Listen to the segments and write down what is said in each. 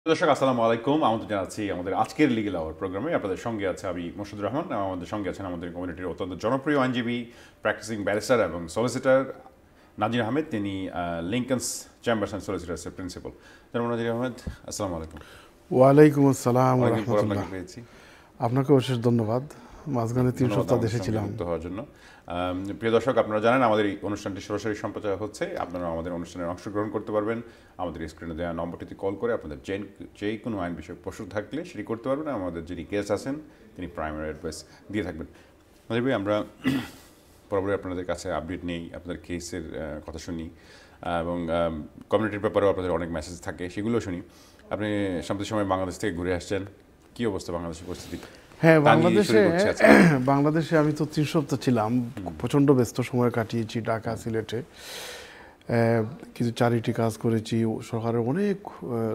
দর্শক আসসালামু আলাইকুম। আমন্ত্রণ জানাচ্ছি আমাদের আজকের লিগ্যাল আওয়ার প্রোগ্রামে। আপনাদের সঙ্গে আছে আমি মোর্শেদুর রহমান এবং আমাদের সঙ্গে আছেন আমাদের কমিউনিটির অত্যন্ত জনপ্রিয় আইনজীবী, প্র্যাকটিসিং ব্যারিস্টার এবং সলিসিটর নাজির আহমেদ। তিনি লিঙ্কনস চেম্বার্স অ্যান্ড সলিসিটার্সের প্রিন্সিপাল। জনাব নাজির আহমেদ, আসসালামু আলাইকুম। ওয়ালাইকুম আসসালাম ওয়া অনেকদিন পর আপনাকে রাহমাতুল্লাহ। পেয়েছি। আপনাকে অশেষ ধন্যবাদ মাঝখানে 3 সপ্তাহ দেশে ছিলাম। যুক্ত হওয়ার জন্য। প্রিয় দর্শক, আপনারা জানেন আমাদের এই অনুষ্ঠানটি সরাসরি সম্প্রচার হচ্ছে। আপনারা আমাদের অনুষ্ঠানে অংশগ্রহণ করতে পারবেন আমাদের স্ক্রিনে দেওয়া নম্বরটিতে কল করে। আপনাদের যে কোনো আইন বিষয়ক প্রশ্ন থাকলে সেটি করতে পারবেন। আমাদের যিনি গেস্ট আছেন তিনি প্রাইমারি অ্যাডভাইস দিয়ে থাকবেন। নাজির ভাই, আমরা বরাবরই আপনাদের কাছে আপডেট নেই, আপনাদের কেসের কথা শুনি এবং কমিউনিটির ব্যাপারেও আপনাদের অনেক মেসেজ থাকে, সেগুলো শুনি। আপনি সাম্প্রতিক সময় বাংলাদেশ থেকে ঘুরে আসছেন, কী অবস্থা বাংলাদেশের পরিস্থিতি? হ্যাঁ, বাংলাদেশে আমি তো 3 সপ্তাহ ছিলাম, প্রচণ্ড ব্যস্ত সময় কাটিয়েছি ঢাকা, সিলেটে। কিছু চ্যারিটি কাজ করেছি, সরকারের অনেক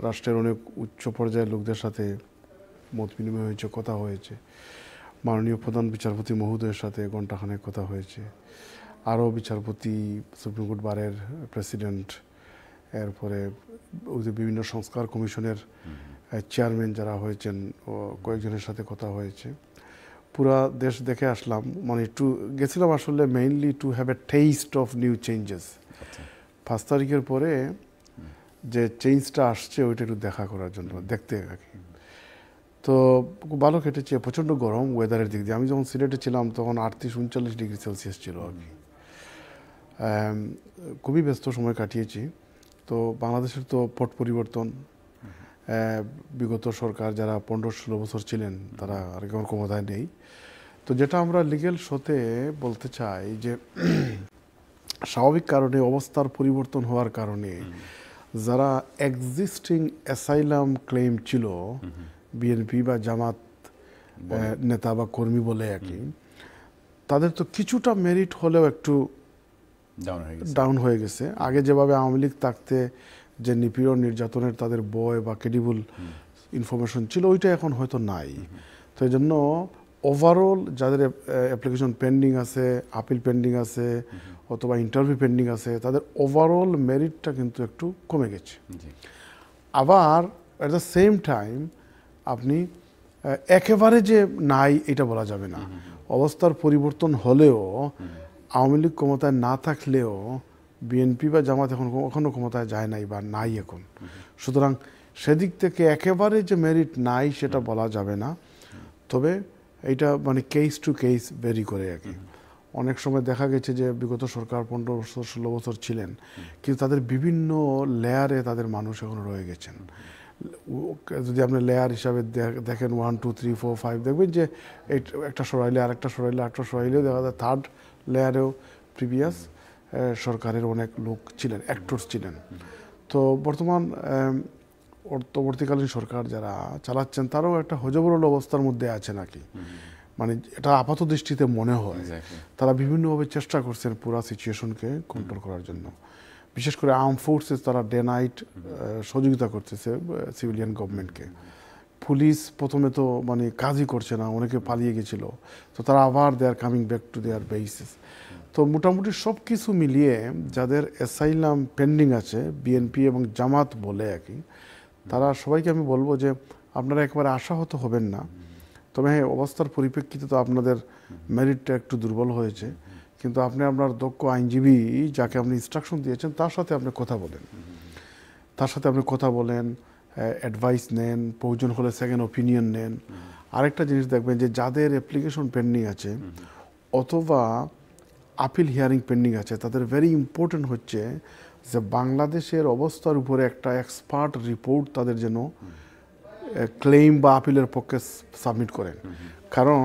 রাষ্ট্রের অনেক উচ্চ পর্যায়ের লোকদের সাথে মত বিনিময় হয়েছে, কথা হয়েছে। মাননীয় প্রধান বিচারপতি মহোদয়ের সাথে ঘণ্টাখানেক কথা হয়েছে। আরও বিচারপতি, সুপ্রিম কোর্ট বারের প্রেসিডেন্ট, এরপরে বিভিন্ন সংস্কার কমিশনের চেয়ারম্যান যারা হয়েছেন কয়েকজনের সাথে কথা হয়েছে। পুরা দেশ দেখে আসলাম, মানে একটু গেছিলাম আসলে mainly to have a test of new changes. 5 তারিখের পরে যে চেঞ্জটা আসছে ওইটা একটু দেখা করার জন্য, দেখতে আর কি। তো খুব ভালো কেটেছে। প্রচণ্ড গরম ওয়েদারের দিক দিয়ে। আমি যখন সিলেটে ছিলাম তখন 38-39 ডিগ্রি সেলসিয়াস ছিল আর কি। খুবই ব্যস্ত সময় কাটিয়েছি। তো বাংলাদেশের তো পট পরিবর্তন, বিগত সরকার যারা 15-16 বছর ছিলেন তারা আর কেমন ক্ষমতায় নেই। তো যেটা আমরা লিগেল শোতে বলতে চাই যে স্বাভাবিক কারণে, অবস্থার পরিবর্তন হওয়ার কারণে যারা এক্সিস্টিং অ্যাসাইলাম ক্লেম ছিল বিএনপি বা জামাত নেতা বা কর্মী বলে আর কি, তাদের তো কিছুটা মেরিট হলেও একটু ডাউন হয়ে গেছে। আগে যেভাবে আওয়ামী লীগ থাকতে যে নিপীড়ন নির্যাতনের তাদের বয় বা ক্রেডিবল ইনফরমেশন ছিল, ওইটা এখন হয়তো নাই। তো এই জন্য ওভারঅল যাদের অ্যাপ্লিকেশন পেন্ডিং আছে, আপিল পেন্ডিং আছে অথবা ইন্টারভিউ পেন্ডিং আছে, তাদের ওভারঅল মেরিটটা কিন্তু একটু কমে গেছে। আবার অ্যাট দ্য সেম টাইম আপনি একেবারে যে নাই এটা বলা যাবে না। অবস্থার পরিবর্তন হলেও আওয়ামী লীগ ক্ষমতায় না থাকলেও বিএনপি বা জামাত এখনও ক্ষমতায় যায় নাই বা নাই এখন। সুতরাং সেদিক থেকে একেবারে যে মেরিট নাই সেটা বলা যাবে না। তবে এইটা মানে কেস টু কেস ভেরি করে আর কি। অনেক সময় দেখা গেছে যে বিগত সরকার 15-16 বছর ছিলেন, কিন্তু তাদের বিভিন্ন লেয়ারে তাদের মানুষ এখনো রয়ে গেছেন। যদি আপনি লেয়ার হিসাবে দেখেন 1, 2, 3, 4, 5, দেখবেন যে একটা সরাইলে আরেকটা সরাইলে আরেকটা সরাইলেও দেখা যায় থার্ড লেয়ারেও প্রিভিয়াস সরকারের অনেক লোক ছিলেন, অ্যাক্টরস ছিলেন। তো বর্তমান অন্তর্বর্তীকালীন সরকার যারা চালাচ্ছেন তারাও একটা হজবরল অবস্থার মধ্যে আছে নাকি, মানে এটা আপাত দৃষ্টিতে মনে হয়। তারা বিভিন্নভাবে চেষ্টা করছেন পুরো সিচুয়েশনকে কন্ট্রোল করার জন্য। বিশেষ করে আর্ম ফোর্সেস তারা ডে নাইট সহযোগিতা করতেছে সিভিলিয়ান গভর্নমেন্টকে। পুলিশ প্রথমে তো মানে কাজই করছে না, অনেকে পালিয়ে গেছিল, তো তারা আবার they are coming back to their basis. তো মোটামুটি সব কিছু মিলিয়ে যাদের অ্যাসাইলাম পেন্ডিং আছে বিএনপি এবং জামাত বলে আর কি, তারা সবাইকে আমি বলবো যে আপনারা একবারে আশাহত হবেন না। তবে হ্যাঁ, অবস্থার পরিপ্রেক্ষিতে তো আপনাদের মেরিটটা একটু দুর্বল হয়েছে, কিন্তু আপনি আপনার দক্ষ আইনজীবী যাকে আপনি ইনস্ট্রাকশন দিয়েছেন তার সাথে আপনি কথা বলেন, অ্যাডভাইস নেন, প্রয়োজন হলে সেকেন্ড ওপিনিয়ন নেন। আরেকটা জিনিস দেখবেন যে যাদের অ্যাপ্লিকেশন পেন্ডিং আছে অথবা আপিল হিয়ারিং পেন্ডিং আছে, তাদের ভেরি ইম্পর্টেন্ট হচ্ছে যে বাংলাদেশের অবস্থার উপরে একটা এক্সপার্ট রিপোর্ট তাদের যেন ক্লেম বা আপিলের পক্ষে সাবমিট করেন। কারণ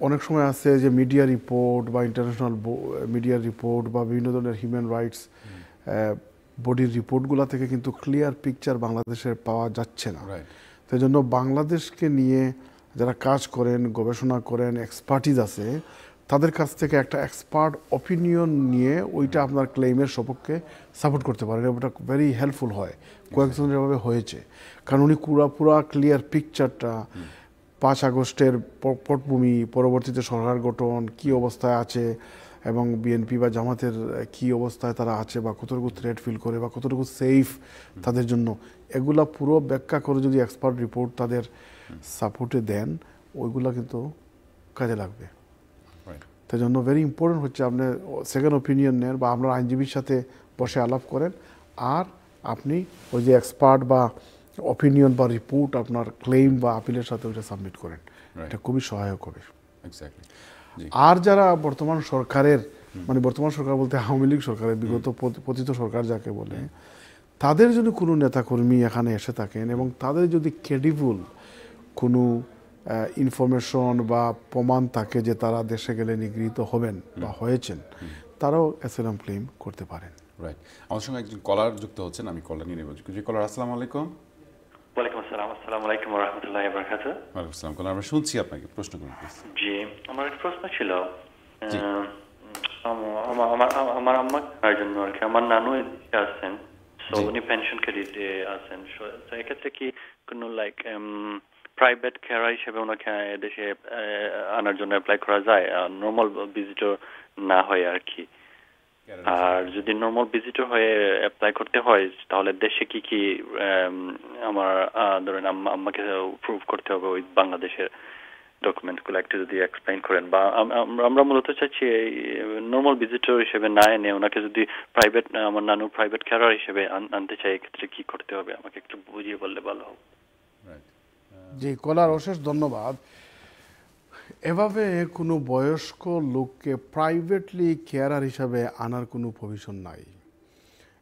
অনেক সময় আছে যে মিডিয়া রিপোর্ট বা ইন্টারন্যাশনাল মিডিয়া রিপোর্ট বা বিভিন্ন ধরনের হিউম্যান রাইটস বডির রিপোর্টগুলো থেকে কিন্তু ক্লিয়ার পিকচার বাংলাদেশের পাওয়া যাচ্ছে না। সেই জন্য বাংলাদেশকে নিয়ে যারা কাজ করেন, গবেষণা করেন, এক্সপার্টিজ আছে, তাদের কাছ থেকে একটা এক্সপার্ট অপিনিয়ন নিয়ে ওইটা আপনার ক্লেইমের সপক্ষে সাপোর্ট করতে পারেন। ওটা ভেরি হেল্পফুল হয়। কয়েকজনের এভাবে হয়েছে, কারণ উনি পুরা ক্লিয়ার পিকচারটা 5 আগস্টের পটভূমি, পরবর্তীতে সরকার গঠন, কী অবস্থায় আছে এবং বিএনপি বা জামাতের কী অবস্থায় তারা আছে বা কতটুকু থ্রেট ফিল করে বা কতটুকু সেফ তাদের জন্য, এগুলা পুরো ব্যাখ্যা করে যদি এক্সপার্ট রিপোর্ট তাদের সাপোর্টে দেন, ওইগুলা কিন্তু কাজে লাগবে। তাই জন্য ভেরি ইম্পর্টেন্ট হচ্ছে আপনি সেকেন্ড ওপিনিয়ন নেন বা আপনার আইনজীবীর সাথে বসে আলাপ করেন, আর আপনি ওই যে এক্সপার্ট বা ওপিনিয়ন বা রিপোর্ট আপনার ক্লেম বা আপিলের সাথে ওইটা সাবমিট করেন। এটা খুবই সহায়ক হবে। আর যারা বর্তমান সরকারের, মানে বর্তমান সরকার বলতে আওয়ামী লীগ সরকারের বিগত পতিত সরকার যাকে বলে, তাদের যদি কোনো নেতাকর্মী এখানে এসে থাকেন এবং তাদের যদি ক্রেডিবল কোনো ইনফরমেশন বা প্রমাণ থাকে যে তারা দেশে গেলে নিগৃহীত হবেন বা হয়েছেন, তারাও অ্যাসাইলাম ক্লেম করতে পারেন। রাইট। আমাদের সঙ্গে একজন কলার যুক্ত হচ্ছেন, আমি কলার নিয়ে নেব। জি কলার, আসসালামু আলাইকুম। ওয়ালাইকুম আসসালাম। আসসালামু আলাইকুম ওয়া রাহমাতুল্লাহি ওয়া বারাকাতুহু। ওয়ালাইকুম আসসালাম। কলার, আমরা শুনছি আপনাকে, প্রশ্ন করুন প্লিজ। জি, আমার একটা প্রশ্ন ছিল। আমার আম্মা আর জন্য আর কি, আমার নানু আছেন, সো উনি পেনশন ক্রেডিটে আছেন, সো এক্ষেত্রে কি কোনো লাইক প্রাইভেট কেয়ার হিসেবে ওনাকে দেশে আনার জন্য অ্যাপ্লাই করা যায়, নর্মাল ভিজিটর না হয় আর কি? আর যদি নর্মাল ভিজিটর হয়ে অ্যাপ্লাই করতে হয়, তাহলে দেশে কি কি আমার ধরেন আম্মাকে প্রুভ করতে হবে ওই বাংলাদেশের ডকুমেন্টসগুলো একটু যদি এক্সপ্লেইন করেন। বা আমরা মূলত চাচ্ছি নর্মাল ভিজিটর হিসেবে না এনে ওনাকে যদি প্রাইভেট, আমার নানু প্রাইভেট কেয়ার হিসেবে আনতে চাই, এক্ষেত্রে কি করতে হবে আমাকে একটু বুঝিয়ে বললে ভালো হবে। জি কলার, অশেষ ধন্যবাদ। এভাবে কোনো বয়স্ক লোককে প্রাইভেটলি কেয়ারার হিসাবে আনার কোনো প্রভিশন নাই।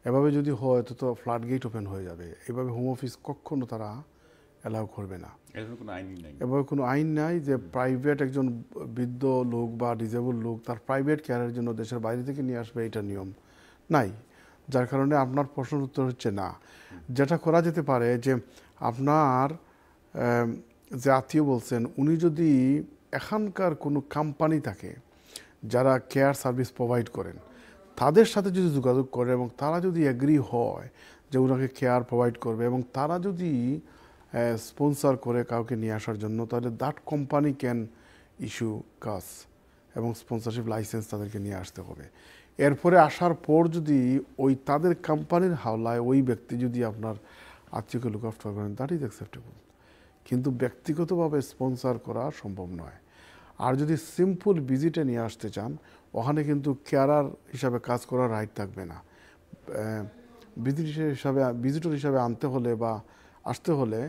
এভাবে যদি হয় তো ফ্লাড গেট ওপেন হয়ে যাবে। এভাবে হোম অফিস কখনো তারা অ্যালাউ করবে না। এভাবে কোনো আইন নাই যে প্রাইভেট একজন বৃদ্ধ লোক বা ডিজেবল লোক তার প্রাইভেট কেয়ারের জন্য দেশের বাইরে থেকে নিয়ে আসবে, এটা নিয়ম নাই। যার কারণে আপনার প্রশ্নের উত্তর হচ্ছে না। যেটা করা যেতে পারে যে আপনার যে আত্মীয় বলছেন, উনি যদি এখানকার কোনো কোম্পানি থাকে যারা কেয়ার সার্ভিস প্রোভাইড করেন, তাদের সাথে যদি যোগাযোগ করে এবং তারা যদি এগ্রি হয় যে ওনাকে কেয়ার প্রোভাইড করবে এবং তারা যদি স্পন্সর করে কাউকে নিয়ে আসার জন্য, তাহলে দ্যাট কোম্পানি ক্যান ইস্যু কাস এবং স্পন্সরশিপ লাইসেন্স তাদেরকে নিয়ে আসতে হবে। এরপরে আসার পর যদি ওই তাদের কোম্পানির হাওলায় ওই ব্যক্তি যদি আপনার আত্মীয়কে লুক আফটার করেন, দ্যাট ইজ অ্যাকসেপ্টেবল। কিন্তু ব্যক্তিগতভাবে স্পন্সর করা সম্ভব নয়। আর যদি সিম্পল ভিজিটে নিয়ে আসতে চান, ওখানে কিন্তু কেয়ারার হিসাবে কাজ করার রাইট থাকবে না। ভিজিটর হিসাবে আনতে হলে বা আসতে হলে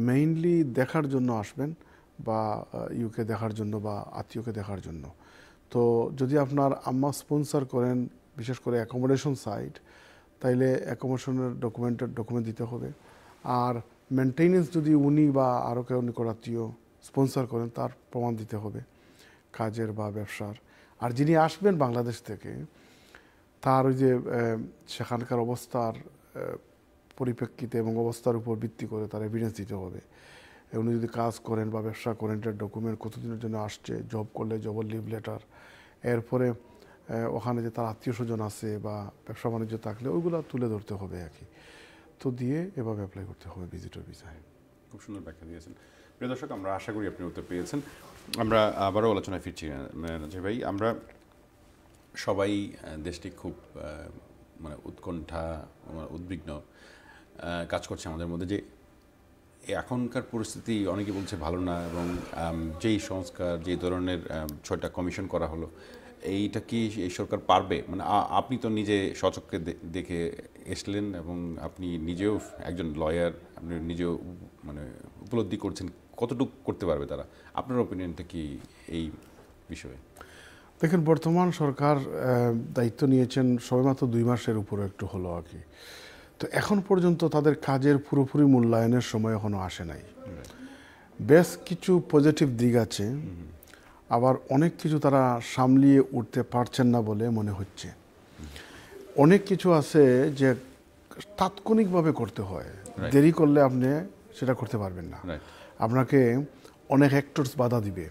মেইনলি দেখার জন্য আসবেন, বা ইউকে দেখার জন্য বা আত্মীয়কে দেখার জন্য। তো যদি আপনার আম্মা স্পন্সর করেন, বিশেষ করে অ্যাকোমোডেশন সাইট, তাইলে অ্যাকোমোডেশনের ডকুমেন্ট দিতে হবে। আর মেনটেনেন্স যদি উনি বা আরও কেউ নিকট আত্মীয় স্পন্সর করেন, তার প্রমাণ দিতে হবে কাজের বা ব্যবসার। আর যিনি আসবেন বাংলাদেশ থেকে, তার ওই যে সেখানকার অবস্থার পরিপ্রেক্ষিতে এবং অবস্থার উপর ভিত্তি করে তার এভিডেন্স দিতে হবে। উনি যদি কাজ করেন বা ব্যবসা করেন, তার ডকুমেন্ট, কতদিনের জন্য আসছে, জব করলে জবের লিভ লেটার, এরপরে ওখানে যে তার আত্মীয় স্বজন আছে বা ব্যবসা বাণিজ্য থাকলে ওইগুলো তুলে ধরতে হবে আর কি। তো দিয়ে এভাবে অ্যাপ্লাই করতে হবে ভিজিটর ভিসায়। খুব সুন্দর ব্যাখ্যা দিয়েছেন। প্রিয় দর্শক, আমরা আশা করি আপনি উত্তর পেয়েছেন। আমরা আবারও আলোচনায় ফিরছি নাজির ভাই। আমরা সবাই দেশটি খুব মানে উৎকণ্ঠা, উদ্বিগ্ন কাজ করছে আমাদের মধ্যে, যে এখনকার পরিস্থিতি অনেকে বলছে ভালো না, এবং যেই সংস্কার, যেই ধরনের 6টা কমিশন করা হলো, এইটা কি এই সরকার পারবে? মানে আপনি তো নিজে স্বচক্ষে দেখে এসলেন এবং আপনি নিজেও একজন লয়ার, আপনি নিজেও মানে উপলব্ধি করছেন কতটুকু করতে পারবে তারা। আপনার ওপিনিয়নটা কি এই বিষয়ে? দেখেন, বর্তমান সরকার দায়িত্ব নিয়েছেন সবেমাত্র 2 মাসের উপরে একটু হলো আর কি। তো এখন পর্যন্ত তাদের কাজের পুরোপুরি মূল্যায়নের সময় এখনও আসে নাই। বেশ কিছু পজিটিভ দিক আছে, আবার অনেক কিছু তারা সামলিয়ে উঠতে পারছেন না বলে মনে হচ্ছে। অনেক কিছু আছে যে তাৎক্ষণিকভাবে করতে হয়, দেরি করলে আপনি সেটা করতে পারবেন না। আপনাকে অনেক ফ্যাক্টরস বাধা দিবে,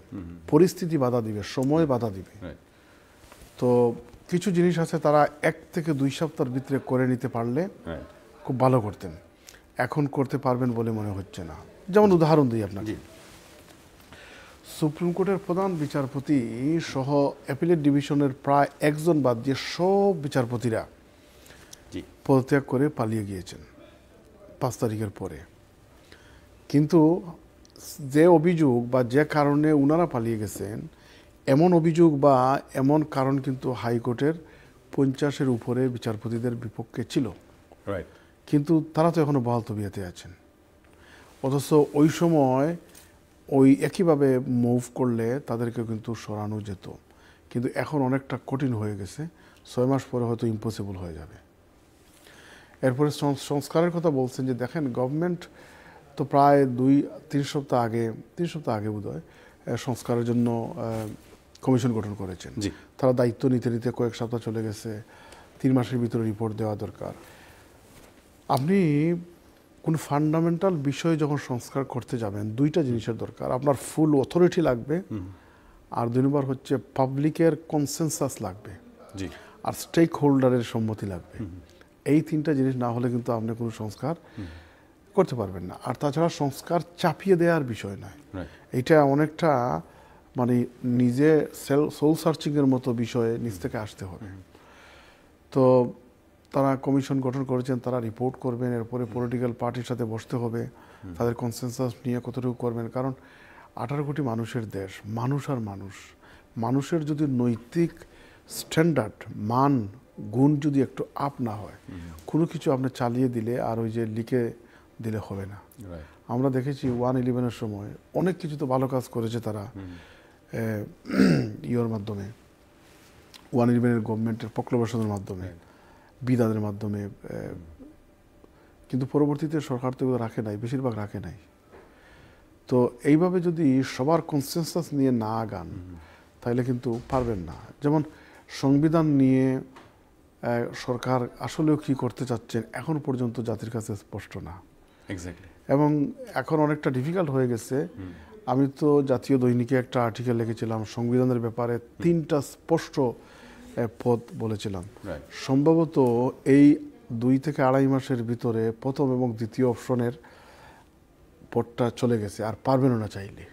পরিস্থিতি বাধা দিবে, সময় বাধা দিবে। তো কিছু জিনিস আছে তারা 1 থেকে 2 সপ্তাহের ভিতরে করে নিতে পারলে খুব ভালো করতেন, এখন করতে পারবেন বলে মনে হচ্ছে না। যেমন উদাহরণ দিই আপনাকে, সুপ্রিম কোর্টের প্রধান বিচারপতি সহ অ্যাপিলেট ডিভিশনের প্রায় 1 জন বাদ দিয়ে সব বিচারপতিরা পদত্যাগ করে পালিয়ে গিয়েছেন। 5 তারিখের পরে। কিন্তু যে অভিযোগ বা যে কারণে উনারা পালিয়ে গেছেন এমন অভিযোগ বা এমন কারণ কিন্তু হাইকোর্টের 50-এর উপরে বিচারপতিদের বিপক্ষে ছিল, কিন্তু তারা তো এখনো বহাল তবিয়তে আছেন। অথচ ওই সময় ওই একইভাবে মুভ করলে তাদেরকে কিন্তু সরানো যেত, কিন্তু এখন অনেকটা কঠিন হয়ে গেছে। 6 মাস পরে হয়তো ইম্পসিবল হয়ে যাবে। এরপরে সংস্কারের কথা বলছেন যে দেখেন গভর্নমেন্ট তো প্রায় 2-3 সপ্তাহ আগে বোধহয় সংস্কারের জন্য কমিশন গঠন করেছেন। তারা দায়িত্ব নিতে নিতে কয়েক সপ্তাহ চলে গেছে, 3 মাসের ভিতরে রিপোর্ট দেওয়া দরকার। আপনি কোন ফান্ডামেন্টাল বিষয়ে যখন সংস্কার করতে যাবেন 2টা জিনিসের দরকার, আপনার ফুল অথরিটি লাগবে, আর 2 নম্বর হচ্ছে পাবলিকের কনসেনসাস লাগবে, আর স্টেক হোল্ডারের সম্মতি লাগবে। এই 3টা জিনিস না হলে কিন্তু আপনি কোনো সংস্কার করতে পারবেন না। আর তাছাড়া সংস্কার চাপিয়ে দেওয়ার বিষয় নয়, এটা অনেকটা মানে নিজে সোল সার্চিংয়ের মতো বিষয়ে নিজ থেকে আসতে হবে। তো তারা কমিশন গঠন করেছেন, তারা রিপোর্ট করবেন, এরপরে পলিটিক্যাল পার্টির সাথে বসতে হবে, তাদের কনসেনসাস নিয়ে কতটুকু করবেন। কারণ 18 কোটি মানুষের দেশ, মানুষ আর মানুষের যদি নৈতিক স্ট্যান্ডার্ড মান গুণ যদি একটু আপ না হয়, কোনো কিছু আপনি চালিয়ে দিলে আর ওই যে লিখে দিলে হবে না। আমরা দেখেছি 1/11-এর সময় অনেক কিছু তো ভালো কাজ করেছে তারা ইয়ের মাধ্যমে, 1/11-এর গভর্নমেন্টের প্রক্লেমেশনের মাধ্যমে, বিধানের মাধ্যমে, কিন্তু পরবর্তীতে সরকার তো এগুলো রাখে নাই, বেশিরভাগ রাখে নাই। তো এইভাবে যদি সবার কনসেনসাস নিয়ে না আগান তাহলে কিন্তু পারবেন না। যেমন সংবিধান নিয়ে সরকার আসলেও কি করতে চাচ্ছেন এখন পর্যন্ত জাতির কাছে স্পষ্ট না, এবং এখন অনেকটা ডিফিকাল্ট হয়ে গেছে। আমি তো জাতীয় দৈনিকে একটা আর্টিকেল লিখেছিলাম সংবিধানের ব্যাপারে 3টা স্পষ্ট পদ বলেছিলাম। সম্ভবত এই 2 থেকে 2.5 মাসের ভিতরে প্রথম এবং দ্বিতীয় অপশনের পদটা চলে গেছে, আর পারবেনও না চাইলে।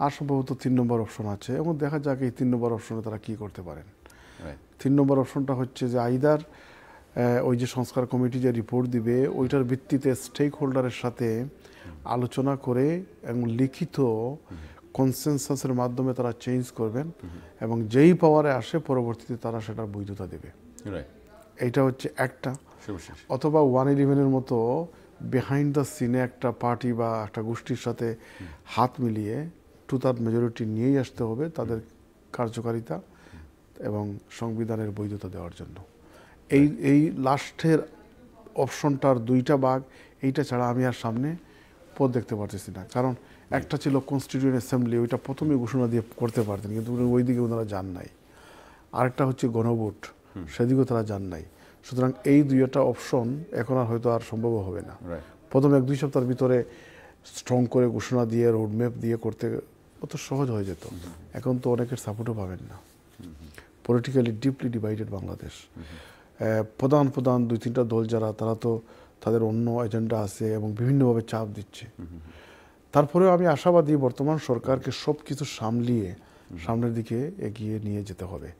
আর সম্ভবত 3 নম্বর অপশন আছে, এবং দেখা যাক এই 3 নম্বর অপশনে তারা কি করতে পারেন। 3 নম্বর অপশনটা হচ্ছে যে আইদার ওই যে সংস্কার কমিটি যে রিপোর্ট দিবে ওইটার ভিত্তিতে স্টেক হোল্ডারের সাথে আলোচনা করে এবং লিখিত কনসেনসাসের মাধ্যমে তারা চেঞ্জ করবেন, এবং যেই পাওয়ারে আসে পরবর্তীতে তারা সেটার বৈধতা দেবে। এইটা হচ্ছে একটা। অথবা 1/11-এর মতো বিহাইন্ড দ্য সিনে একটা পার্টি বা একটা গোষ্ঠীর সাথে হাত মিলিয়ে 2/3 মেজরিটি নিয়েই আসতে হবে তাদের কার্যকারিতা এবং সংবিধানের বৈধতা দেওয়ার জন্য। এই লাস্টের অপশনটার 2টা ভাগ, এইটা ছাড়া আমি আর সামনে পথ দেখতে পারতেছি না। কারণ একটা ছিল কনস্টিটিউয়েন্ট অ্যাসেম্বলি, ওইটা প্রথমেই ঘোষণা দিয়ে করতে পারতেন, কিন্তু ওই দিকে ওনারা যান নাই। আরেকটা হচ্ছে গণভোট, সেদিকেও তারা যান নাই। সুতরাং এই 2টা অপশন এখন আর হয়তো আর সম্ভব হবে না। প্রথম 1-2 সপ্তাহের ভিতরে স্ট্রং করে ঘোষণা দিয়ে রোডম্যাপ দিয়ে করতে অত সহজ হয়ে যেত। এখন তো অনেকের সাপোর্টও পাবেন না। Politically deeply divided Bangladesh. প্রধান 2-3টা দল যারা, তারা তো তাদের অন্য এজেন্ডা আছে এবং বিভিন্নভাবে চাপ দিচ্ছে। তারপরেও আমি আশাবাদী বর্তমান সরকারকে সব কিছু সামলিয়ে সামনের দিকে এগিয়ে নিয়ে যেতে হবে।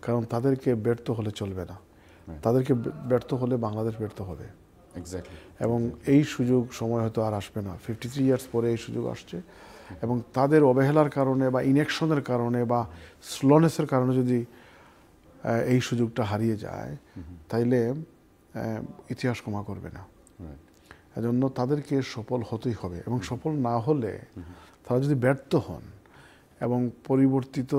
কারণ তাদেরকে ব্যর্থ হলে চলবে না, তাদেরকে ব্যর্থ হলে বাংলাদেশ ব্যর্থ হবে। এবং এই সুযোগ সময় হয়তো আর আসবে না। 53 ইয়ার্স পরে এই সুযোগ আসছে, এবং তাদের অবহেলার কারণে বা ইনঅ্যাকশনের কারণে বা স্লোনেসের কারণে যদি এই সুযোগটা হারিয়ে যায় তাইলে ইতিহাস ক্ষমা করবে না। এজন্য তাদেরকে সফল হতেই হবে, এবং সফল না হলে তারা যদি ব্যর্থ হন এবং পরিবর্তিত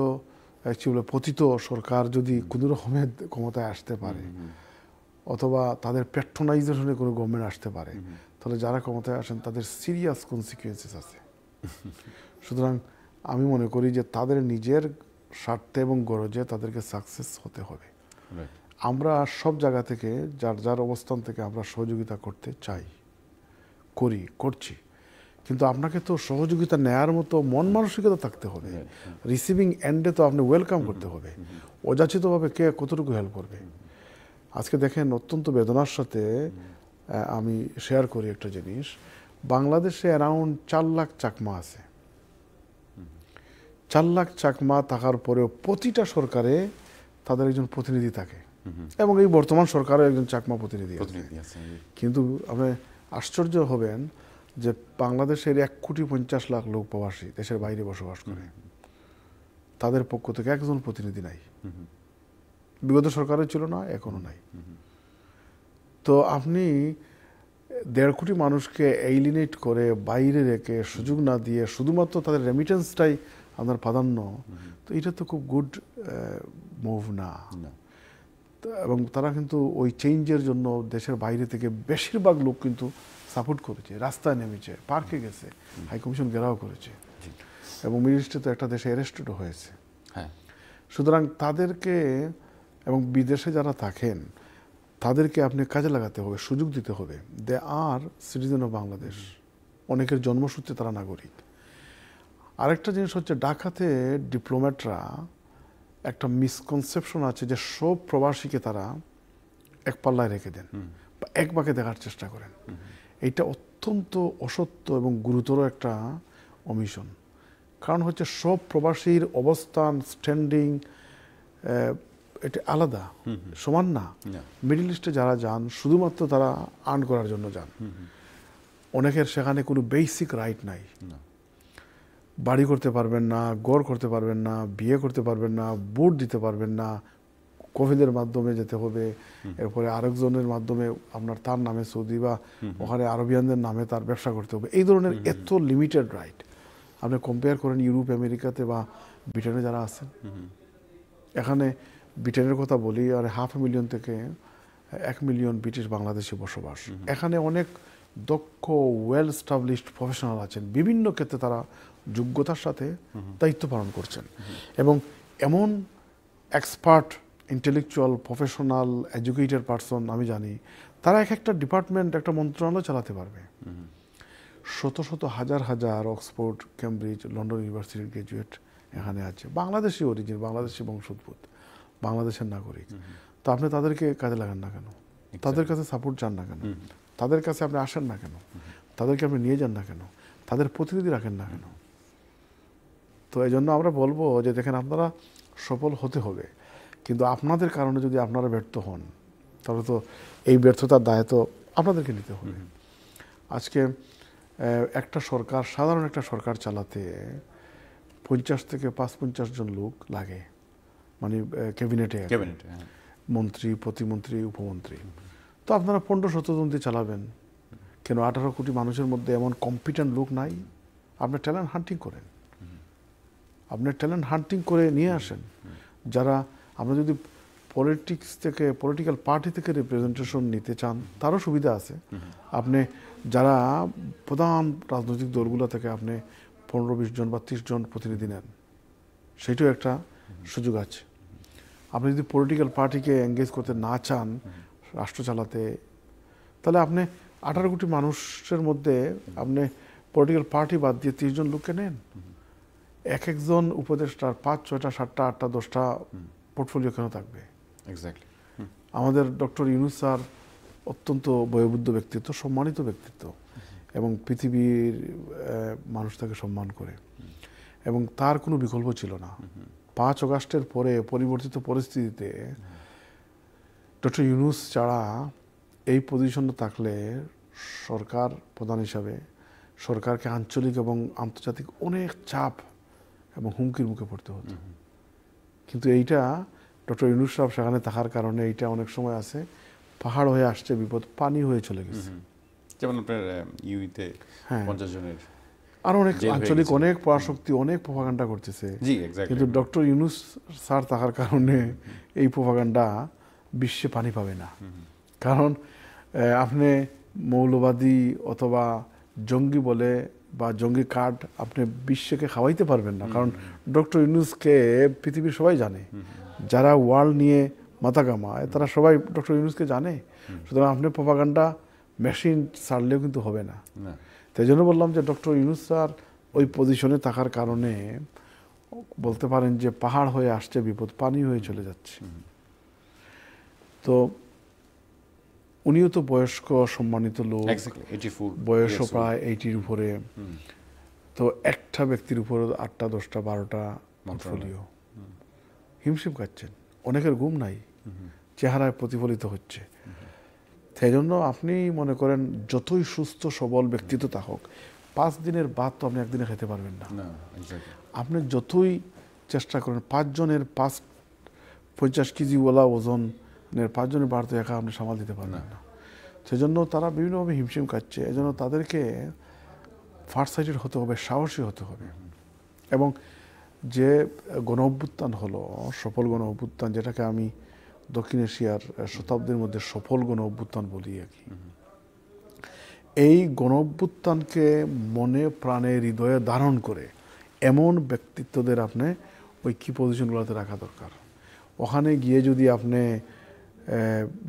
পতিত সরকার যদি কোনো রকমের ক্ষমতায় আসতে পারে, অথবা তাদের প্যাট্রোনাইজেশনে কোনো গভর্নমেন্ট আসতে পারে, তাহলে যারা ক্ষমতায় আসেন তাদের সিরিয়াস কনসিকুয়েন্সেস আছে। সুতরাং আমি মনে করি যে তাদের নিজের স্বার্থে এবং গরজে তাদেরকে সাকসেস হতে হবে। আমরা সব জায়গা থেকে যার যার অবস্থান থেকে আমরা সহযোগিতা করতে চাই, করছি, কিন্তু আপনাকে তো সহযোগিতা নেয়ার মতো মন মানসিকতা থাকতে হবে। রিসিভিং এন্ডে তো আপনি ওয়েলকাম করতে হবে। অযাচিতভাবে কে কতটুকু হেল্প করবে? আজকে দেখেন অত্যন্ত বেদনার সাথে আমি শেয়ার করি একটা জিনিস, বাংলাদেশে অ্যারাউন্ড 4 লাখ চাকমা আছে। 4 লাখ চাকমা থাকার পরেও প্রতিটা সরকারে তাদের একজন প্রতিনিধি থাকে, এবং এই বর্তমান সরকারেও একজন চাকমা প্রতিনিধি আছে। কিন্তু আপনি আশ্চর্য হবেন যে বাংলাদেশের 1,50,00,000 লোক প্রবাসী দেশের বাইরে বসবাস করে, তাদের পক্ষ থেকে একজন প্রতিনিধি নাই। বিগত সরকারের ছিল না, এখনো নাই। তো আপনি 1.5 কোটি মানুষকে এলিনেট করে বাইরে রেখে সুযোগ না দিয়ে শুধুমাত্র তাদের রেমিটেন্সটাই আপনার প্রাধান্য, তো এটা তো খুব গুড মুভ না। এবং তারা কিন্তু ওই চেঞ্জের জন্য দেশের বাইরে থেকে বেশিরভাগ লোক কিন্তু সাপোর্ট করেছে, রাস্তায় নেমেছে, পার্কে গেছে, হাইকমিশন ঘেরাও করেছে, এবং মিনিস্ট্রি তো একটা দেশে অ্যারেস্টেডও হয়েছে। সুতরাং তাদেরকে এবং বিদেশে যারা থাকেন তাদেরকে আপনি কাজে লাগাতে হবে, সুযোগ দিতে হবে। দে আর সিটিজেন অফ বাংলাদেশ, অনেকের জন্মসূত্রে তারা নাগরিক। আরেকটা জিনিস হচ্ছে ঢাকাতে ডিপ্লোম্যাটরা একটা মিসকনসেপশন আছে যে সব প্রবাসীকে তারা এক পাল্লায় রেখে দেন বা এক বাঁকে দেখার চেষ্টা করেন। এইটা অত্যন্ত অসত্য এবং গুরুতর একটা অমিশন। কারণ হচ্ছে সব প্রবাসীর অবস্থান, স্ট্যান্ডিং এটা আলাদা, সমান না। মিডল ইস্টে যারা যান শুধুমাত্র তারা আর্ন করার জন্য যান। অনেকের সেখানে কোনো বেসিক রাইট নাই। বাড়ি করতে পারবেন না, গড় করতে পারবেন না, বিয়ে করতে পারবেন না, ভোট দিতে পারবেন না, কফিলের মাধ্যমে যেতে হবে, এরপরে আরেকজনের মাধ্যমে আপনার তার নামে সৌদি বা ওখানে আরবিয়ানদের নামে তার ব্যবসা করতে হবে। এই ধরনের এত লিমিটেড রাইট আপনি কম্পেয়ার করেন ইউরোপ, আমেরিকাতে বা ব্রিটেনে যারা আছেন। এখানে ব্রিটেনের কথা বলি, আর 500,000 থেকে 1 মিলিয়ন ব্রিটিশ বাংলাদেশি বসবাস। এখানে অনেক দক্ষ, ওয়েল স্টাবলিশড প্রফেশনাল আছেন, বিভিন্ন ক্ষেত্রে তারা যোগ্যতার সাথে দায়িত্ব পালন করছেন, এবং এমন expert, intellectual, professional, educated person আমি জানি তারা এক একটা ডিপার্টমেন্ট, একটা মন্ত্রণালয় চালাতে পারবে। শত শত হাজার হাজার অক্সফোর্ড, কেমব্রিজ, লন্ডন ইউনিভার্সিটির গ্রাজুয়েট এখানে আছে, বাংলাদেশি অরিজিন, বাংলাদেশি বংশোদ্ভূত, বাংলাদেশের নাগরিক। তো আপনি তাদেরকে কাজে লাগান না কেন? তাদের কাছে সাপোর্ট চান না কেন? তাদের কাছে আপনি আসেন না কেন? তাদেরকে আপনি নিয়ে যান না কেন? তাদের প্রতিনিধি রাখেন না কেন? তো এই জন্য আমরা বলবো যে দেখেন, আপনারা সফল হতে হবে, কিন্তু আপনাদের কারণে যদি আপনারা ব্যর্থ হন তাহলে তো এই ব্যর্থতার দায় তো আপনাদেরকে নিতে হবে। আজকে একটা সরকার, সাধারণ একটা সরকার চালাতে 50 থেকে 55 জন লোক লাগে, মানে ক্যাবিনেটে মন্ত্রী, প্রতিমন্ত্রী, উপমন্ত্রী। তো আপনারা 15-17 জন দিয়ে চালাবেন কেন? 18 কোটি মানুষের মধ্যে এমন কম্পিটেন্ট লোক নাই? আপনি ট্যালেন্ট হান্টিং করেন, আপনি ট্যালেন্ট হান্টিং করে নিয়ে আসেন। যারা, আমরা যদি পলিটিক্স থেকে, পলিটিক্যাল পার্টি থেকে রিপ্রেজেন্টেশন নিতে চান তারও সুবিধা আছে। আপনি যারা প্রধান রাজনৈতিক দলগুলো থেকে আপনি 15-20 জন বা 30 জন প্রতিনিধি নেন, সেইটাও একটা সুযোগ আছে। আপনি যদি পলিটিক্যাল পার্টিকে এঙ্গেজ করতে না চান রাষ্ট্র চালাতে, তাহলে আপনি 18 কোটি মানুষের মধ্যে আপনি পলিটিক্যাল পার্টি বাদ দিয়ে 30 জন লোককে নেন। এক একজন উপদেষ্টার 5, 6টা, 7টা, 8টা, 10টা পোর্টফোলিও কেন থাকবে? এক্স্যাক্টলি। আমাদের ডক্টর ইউনূস স্যার অত্যন্ত বয়োবৃদ্ধ ব্যক্তিত্ব, সম্মানিত ব্যক্তিত্ব, এবং পৃথিবীর মানুষ তাকে সম্মান করে, এবং তার কোনো বিকল্প ছিল না। 5 আগস্টের পরে পরিবর্তিত পরিস্থিতিতে ডক্টর ইউনূস ছাড়া এই পজিশনে থাকলে সরকার প্রধান হিসাবে সরকারকে আঞ্চলিক এবং আন্তর্জাতিক অনেক চাপ এবং হুমকির মুখে পড়তে হতো। কিন্তু এইটা ডক্টর ইউনূস সাহেব সেখানে থাকার কারণে এইটা অনেক সময় আছে পাহাড় হয়ে আসছে বিপদ, পানি হয়ে চলে গেছে। যেমন আপনার ইউইতে 50 জনের আর অনেক আঞ্চলিক অনেক পরাশক্তি অনেক প্রোপাগান্ডা করতেছে, কিন্তু ডক্টর ইউনূস স্যার থাকার কারণে এই প্রোপাগান্ডা বিশ্বে পানি পাবে না। কারণ আপনি মৌলবাদী অথবা জঙ্গি বলে বা জঙ্গি কার্ড আপনি বিশ্বকে খাওয়াইতে পারবেন না, কারণ ডক্টর ইউনূসকে পৃথিবীর সবাই জানে। যারা ওয়ার্ল্ড নিয়ে মাথা কামায় তারা সবাই ডক্টর ইউনূসকে জানে। সুতরাং আপনি প্রোপাগান্ডা মেশিন ছাড়লেও কিন্তু হবে না। তাই জন্য বললাম যে ডক্টর ইউনূস স্যার ওই পজিশনে থাকার কারণে বলতে পারেন যে পাহাড় হয়ে আসছে বিপদ, পানি হয়ে চলে যাচ্ছে। তো উনিও তো বয়স্ক সম্মানিত লোক, বয়সও প্রায় 80-র উপরে। তো একটা ব্যক্তির উপর 8টা, 10টা, 12টা পোর্টফোলিও, হিমশিম খাচ্ছেন। অনেকের ঘুম নাই, চেহারায় প্রতিফলিত হচ্ছে। সেই জন্য আপনি মনে করেন যতই সুস্থ সবল ব্যক্তিত্ব থাকুক, 5 দিনের ভাত তো আপনি একদিনে খেতে পারবেন না। আপনি যতই চেষ্টা করেন 5 জনের 50 কেজিওয়ালা ওজনের 5 জনের ভাত তো একা আপনি সামাল দিতে পারবেন না। সেজন্য তারা বিভিন্নভাবে হিমশিম খাচ্ছে। এজন্য তাদেরকে ফারসাইটেড হতে হবে, সাহসী হতে হবে। এবং যে গণ অভ্যুত্থান হলো, সফল গণ অভ্যুত্থান, যেটাকে আমি দক্ষিণ এশিয়ার শতাব্দীর মধ্যে সফল গণ অভ্যুত্থান বলি আর কি, এই গণ অভ্যুত্থানকে মনে প্রাণে হৃদয়ে ধারণ করে এমন ব্যক্তিত্বদের আপনি ওই কি পজিশনগুলোতে রাখা দরকার। ওখানে গিয়ে যদি আপনি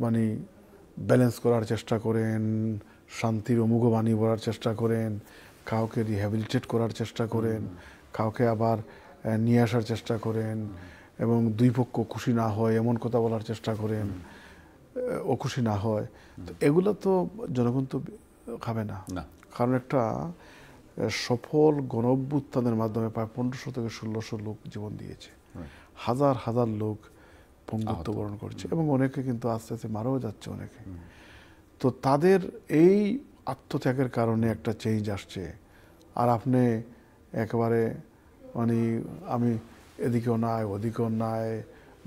মানে ব্যালেন্স করার চেষ্টা করেন, শান্তির অমুখ বাণী বলার চেষ্টা করেন, কাউকে রিহ্যাবিলিটেট করার চেষ্টা করেন, কাউকে আবার নিয়ে আসার চেষ্টা করেন, এবং দুই পক্ষ খুশি না হয় এমন কথা বলার চেষ্টা করেন, অখুশি না হয়, তো এগুলো তো জনগণ তো খাবে না। কারণ একটা সফল গণ অভ্যুত্থানের মাধ্যমে প্রায় 1500 থেকে 1600 লোক জীবন দিয়েছে, হাজার হাজার লোক পঙ্গুত্ব বরণ করছে, এবং অনেকে কিন্তু আস্তে আস্তে মারাও যাচ্ছে অনেকে। তো তাদের এই আত্মত্যাগের কারণে একটা চেঞ্জ আসছে। আর আপনি একেবারে মানে আমি এদিকেও নাই ওদিকেও নাই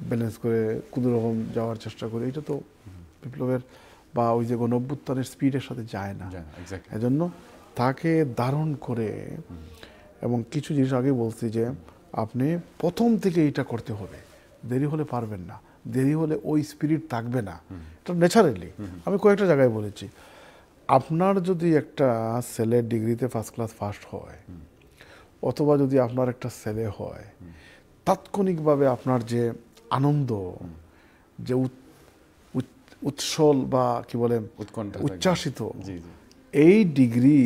ব্যালেন্স করে কোনো রকম যাওয়ার চেষ্টা করি, এটা তো বিপ্লবের বা ওই যে গণ অভ্যুত্থানের স্পিডের সাথে যায় না। এজন্য তাকে ধারণ করে, এবং কিছু জিনিস আগে বলছি যে আপনি প্রথম থেকে এটা করতে হবে, দেরি হলে পারবেন না, দেরি হলে ওই স্পিরিট থাকবে না, এটা ন্যাচারালি। আমি কয়েকটা জায়গায় বলেছি, আপনার যদি একটা ছেলে ডিগ্রিতে ফার্স্ট ক্লাস ফার্স্ট হয়, অথবা যদি আপনার একটা ছেলে হয়, তাৎক্ষণিকভাবে আপনার যে আনন্দ, যে উৎসল বা কি বলে উচ্ছ্বাসিত, এই ডিগ্রি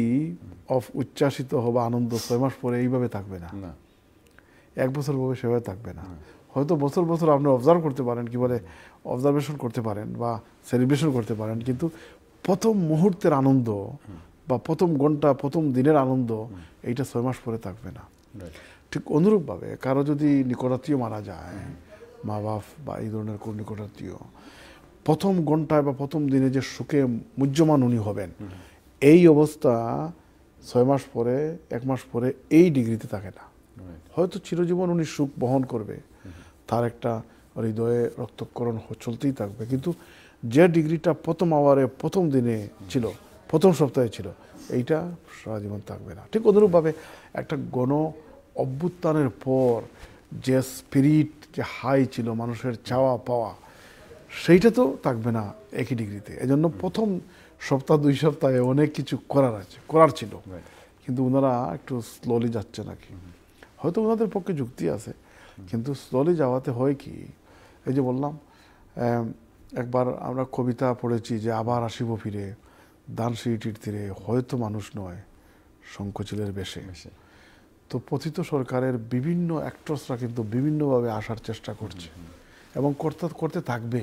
অফ উচ্ছ্বাসিত হবা আনন্দ 6 মাস পরে এইভাবে থাকবে না, 1 বছর পরে সেভাবে থাকবে না। হয়তো বছর বছর আপনি অবজার্ভ করতে পারেন, কি বলে অবজারভেশন করতে পারেন বা সেলিব্রেশন করতে পারেন, কিন্তু প্রথম মুহূর্তের আনন্দ বা প্রথম ঘন্টা প্রথম দিনের আনন্দ এইটা 6 মাস পরে থাকবে না। ঠিক অনুরূপভাবে কারো যদি নিকটাত্মীয় মারা যায়, মা বাপ বা এই ধরনের কোন নিকটাত্মীয়, প্রথম ঘন্টায় বা প্রথম দিনে যে সুখে মুহ্যমান উনি হবেন, এই অবস্থা 6 মাস পরে 1 মাস পরে এই ডিগ্রিতে থাকে না। হয়তো চিরজীবন উনি সুখ বহন করবে, তার একটা হৃদয়ে রক্তক্ষরণ চলতেই থাকবে, কিন্তু যে ডিগ্রিটা প্রথম আওয়ারে প্রথম দিনে ছিল, প্রথম সপ্তাহে ছিল, এইটা সারা জীবন থাকবে না। ঠিক অনুরূপভাবে একটা গণ অভ্যুত্থানের পর যে স্পিরিট, যে হাই ছিল মানুষের চাওয়া পাওয়া, সেইটা তো থাকবে না একই ডিগ্রিতে। এজন্য প্রথম সপ্তাহ 2 সপ্তাহে অনেক কিছু করার ছিল, কিন্তু ওনারা একটু স্লোলি যাচ্ছে নাকি, হয়তো ওনাদের পক্ষে যুক্তি আছে, কিন্তু স্লোলি যাওয়াতে হয় কি, এই যে বললাম একবার আমরা কবিতা পড়েছি যে আবার আসিব ফিরে দানশিটির তীরে, হয়তো মানুষ নয় শঙ্খচিলের বেশে। তো পতিত সরকারের বিভিন্ন অ্যাক্টরসরা কিন্তু বিভিন্নভাবে আসার চেষ্টা করছে এবং করতে থাকবে।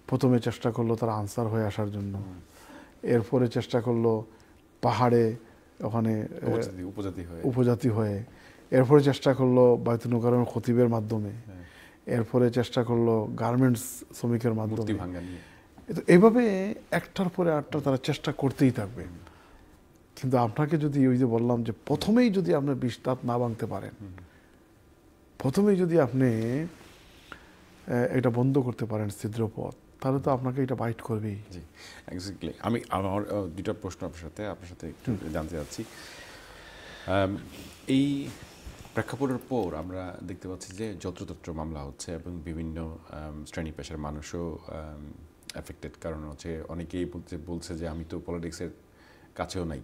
প্রথমে চেষ্টা করলো তারা আনসার হয়ে আসার জন্য, এরপরে চেষ্টা করলো পাহাড়ে ওখানে উপজাতি হয়ে, এরপরে চেষ্টা করলো বায়তুনুকারণ খতিবের মাধ্যমে, এরপরে চেষ্টা করলো গার্মেন্টস শ্রমিকের মাধ্যমে। এইভাবে একটার পরে আটটা তারা চেষ্টা করতেই থাকবে। কিন্তু আপনাকে যদি ওই যে বললাম যে প্রথমেই যদি আপনি বিষ দাঁত না ভাঙতে পারেন, প্রথমেই যদি আপনি এটা বন্ধ করতে পারেন ছিদ্রপথ, তাহলে তো আপনাকে এটা বাইট করবেই। জি, এক্স্যাক্টলি। আমি আমার 2টা প্রশ্ন আপনার সাথে একটু জানতে চাচ্ছি। এই প্রেক্ষাপটের পর আমরা দেখতে পাচ্ছি যে যত্রতত্র মামলা হচ্ছে এবং বিভিন্ন শ্রেণী পেশার মানুষও এফেক্টেড। কারণ হচ্ছে অনেকেই বলছে যে আমি তো পলিটিক্সের কাছেও নাই,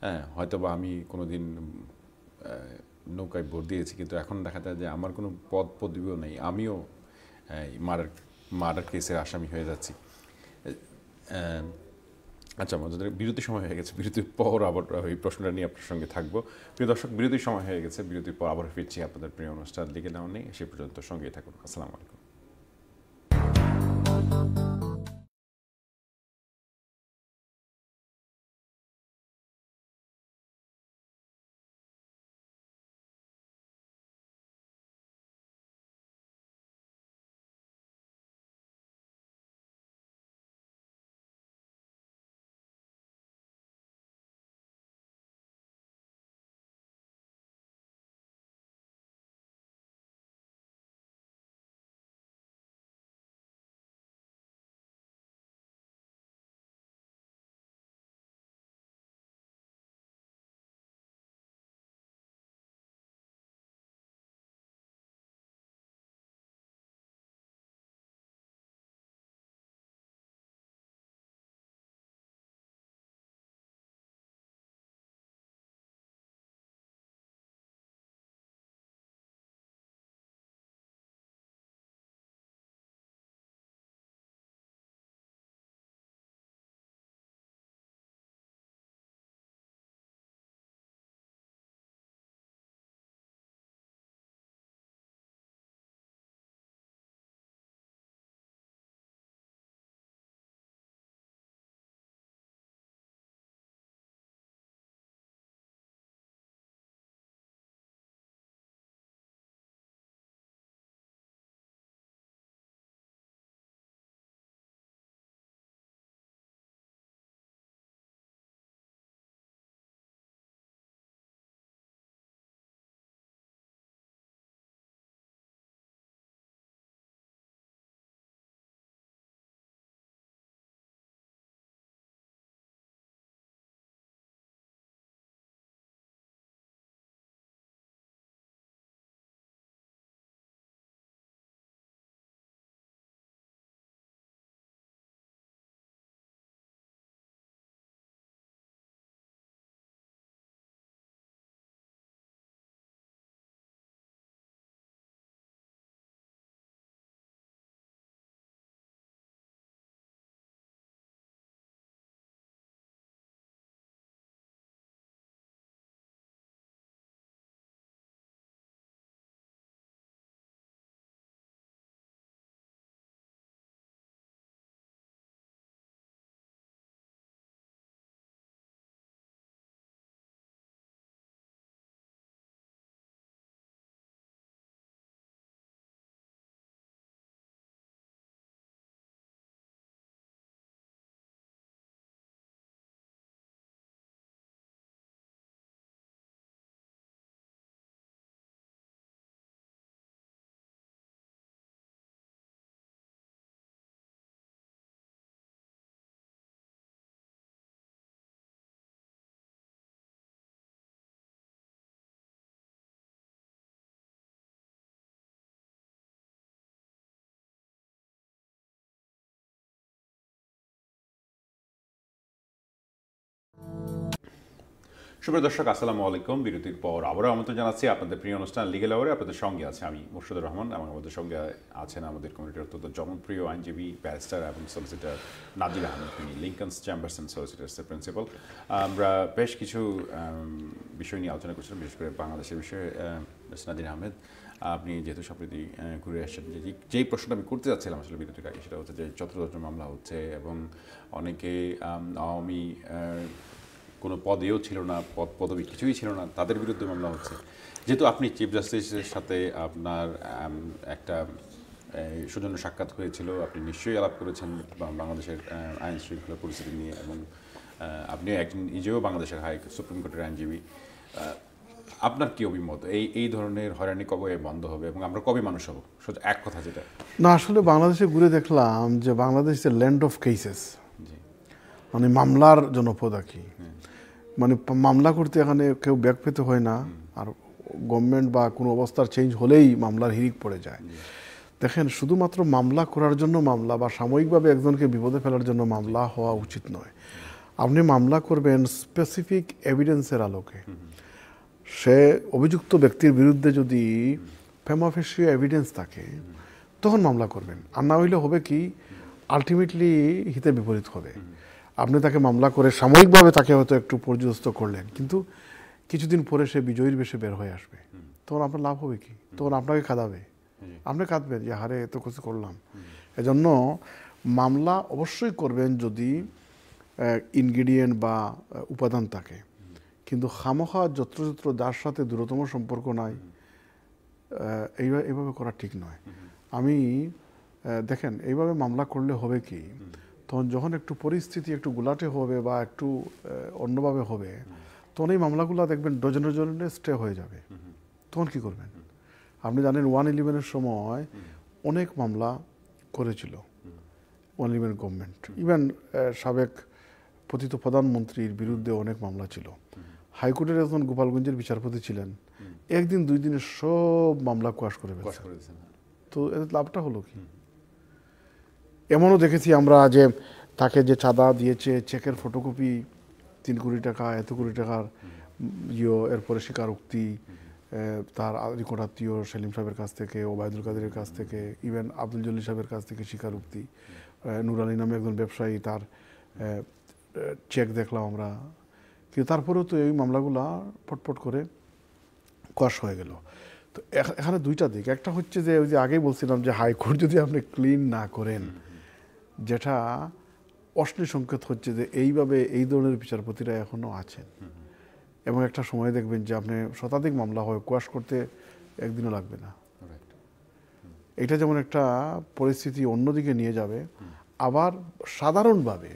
হ্যাঁ, হয়তো বা আমি কোনোদিন নৌকায় ভোট দিয়েছি, কিন্তু এখন দেখা যায় যে আমার কোনো পদবিও নেই, আমিও মার্ডার কেসের আসামি হয়ে যাচ্ছি। আচ্ছা, আমাদের বিরতির সময় হয়ে গেছে, বিরতির পর আবার এই প্রশ্নটা নিয়ে আপনার সঙ্গে থাকবো। প্রিয় দর্শক, বিরতির সময় হয়ে গেছে, বিরতির পর আবার ফিরছি আপনাদের প্রিয় অনুষ্ঠান লিখে নেওয়া নেই, সে পর্যন্ত সঙ্গেই থাকুন। আসসালামু আলাইকুম। সুপ্রিয় দর্শক, আসসালামু আলাইকুম। বিরতির পর আবারও আমন্ত্রণ জানাচ্ছি আপনাদের প্রিয় অনুষ্ঠান লিগ্যাল আওয়ারে। আপনাদের সঙ্গে আছে আমি মোর্শাদুর রহমান, এবং আমাদের সঙ্গে আছেন আমাদের কমিউনিটির অত্যন্ত জনপ্রিয় আইনজীবী, ব্যারিস্টার এবং সলিসিটর নাজির আহমেদ, তিনি লিঙ্কনস চেম্বার্স অ্যান্ড সলিসিটার্সের প্রিন্সিপাল। আমরা বেশ কিছু বিষয় নিয়ে আলোচনা করছিলাম, বিশেষ করে বাংলাদেশের বিষয়ে। নাজির আহমেদ, আপনি যেহেতু সম্প্রতি ঘুরে আসছেন, যেই প্রশ্নটা আমি করতে যাচ্ছিলাম আসলে বিরতির আগে, সেটা হচ্ছে যে 14জন মামলা হচ্ছে এবং অনেকে আওয়ামী কোনো পদেও ছিল না, পদবি কিছুই ছিল না, তাদের বিরুদ্ধে মামলা হচ্ছে। যেহেতু আপনি চিফ জাস্টিসের সাথে আপনার একটা সৌজন্য সাক্ষাৎ হয়েছিল, আপনি নিশ্চয়ই আলাপ করেছেন বাংলাদেশের আইন শৃঙ্খলা পরিস্থিতি নিয়ে, এবং আপনি একজন নিজেও বাংলাদেশের সুপ্রিম কোর্টের আইনজীবী। আপনার কি অভিমত, এই ধরনের হয়রানি কবে বন্ধ হবে এবং আমরা কবে মানুষ হব? শুধু এক কথা যেটা না, আসলে বাংলাদেশে ঘুরে দেখলাম যে Bangladesh is land of cases, মানে মামলার জনপদ আর কি। মানে মামলা করতে এখানে কেউ ব্যাক পেতে হয় না, আর গভর্নমেন্ট বা কোনো অবস্থার চেঞ্জ হলেই মামলার হিড়িক পড়ে যায়। দেখেন, শুধুমাত্র মামলা করার জন্য মামলা বা সাময়িকভাবে একজনকে বিপদে ফেলার জন্য মামলা হওয়া উচিত নয়। আপনি মামলা করবেন স্পেসিফিক এভিডেন্সের আলোকে। সে অভিযুক্ত ব্যক্তির বিরুদ্ধে যদি প্রিমা ফেসি এভিডেন্স থাকে তখন মামলা করবেন, আর না হইলে হবে কি, আলটিমেটলি হিতে বিপরীত হবে। আপনি তাকে মামলা করে সাময়িকভাবে তাকে হয়তো একটু পর্যদস্ত করলেন, কিন্তু কিছুদিন পরে সে বিজয়ীর বেশে বের হয়ে আসবে। তখন আপনার লাভ হবে কি? তখন আপনাকে কাঁদাবে, আপনি কাঁদবেন যে হারে এত কিছু করলাম। এজন্য মামলা অবশ্যই করবেন যদি ইনগ্রিডিয়েন্ট বা উপাদান থাকে, কিন্তু খামোখা যত্রযত্র যার সাথে দূরতম সম্পর্ক নাই, এইভাবে করা ঠিক নয়। আমি দেখেন, এইভাবে মামলা করলে হবে কি, তখন যখন একটু পরিস্থিতি একটু গুলাটে হবে বা একটু অন্যভাবে হবে, তখন এই মামলাগুলো দেখবেন ডজনে ডজনে স্টে হয়ে যাবে। তখন কি করবেন? আপনি জানেন 111-এর সময় অনেক মামলা করেছিল 111 গভর্নমেন্ট, ইভেন সাবেক পতিত প্রধানমন্ত্রীর বিরুদ্ধে অনেক মামলা ছিল। হাইকোর্টের একজন গোপালগঞ্জের বিচারপতি ছিলেন, একদিন দুই দিনে সব মামলা কোয়াশ করে ফেলেছেন। তো এর লাভটা হলো কি? এমনও দেখেছি আমরা যে তাকে যে চাঁদা দিয়েছে, চেকের ফটোকপি 3 কোটি টাকা, এত কোটি টাকার এরপরে স্বীকারোক্তি তার নিকট আত্মীয় সেলিম সাহেবের কাছ থেকে, ওবায়দুল কাদেরের কাছ থেকে, ইভেন আব্দুল জলিল সাহেবের কাছ থেকে স্বীকারোক্তি, নুর আলী নামে একজন ব্যবসায়ী, তার চেক দেখলাম আমরা। কিন্তু তারপরেও তো এই মামলাগুলা পটপট করে কোয়াশ হয়ে গেল। তো এখানে দুইটা দিক। একটা হচ্ছে যে ওই যে আগেই বলছিলাম যে হাইকোর্ট যদি আপনি ক্লিন না করেন, যেটা অশ্লীল সংকেত হচ্ছে যে এইভাবে এই ধরনের বিচারপতিরা এখনও আছেন, এবং একটা সময় দেখবেন যে আপনি শতাধিক মামলা হয়, কোয়াশ করতে একদিনও লাগবে না। এটা যেমন একটা পরিস্থিতি অন্যদিকে নিয়ে যাবে। আবার সাধারণভাবে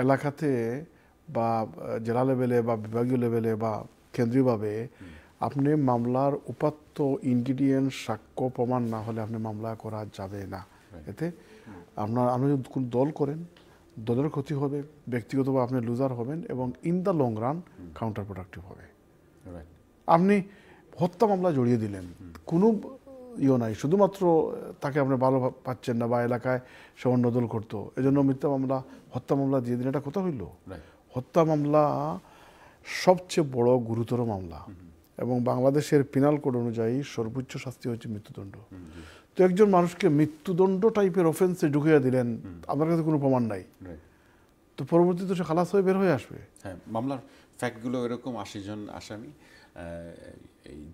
এলাকাতে বা জেলা লেভেলে বা বিভাগীয় লেভেলে বা কেন্দ্রীয়ভাবে আপনি মামলার উপাত্ত ইনগ্রিডিয়েন্ট সাক্ষ্য প্রমাণ না হলে আপনি মামলা করা যাবে না। এতে আপনি যদি কোনো দল করেন, দলের ক্ষতি হবে, ব্যক্তিগতভাবে আপনি লুজার হবেন, এবং in the long run counter productive হবে। আপনি হত্যা মামলা জড়িয়ে দিলেন, কোনো নাই, শুধুমাত্র তাকে আপনি ভালো পাচ্ছেন না বা এলাকায় সে অন্য দল করতো, এজন্য মিথ্যা মামলা, হত্যা মামলা দিয়ে দিলেন। এটা কথা হইল? হত্যা মামলা সবচেয়ে বড় গুরুতর মামলা, এবং বাংলাদেশের পিনাল কোড অনুযায়ী সর্বোচ্চ শাস্তি হচ্ছে মৃত্যুদণ্ড। তো একজন মানুষকে মৃত্যুদণ্ড টাইপের অফেন্সে ঢুকিয়ে দিলেন, আপনার কাছে কোনো প্রমাণ নাই, তো পরবর্তীতে সে খালাস হয়ে বের হয়ে আসবে। হ্যাঁ, মামলার ফ্যাক্টগুলো এরকম, 80 জন আসামি,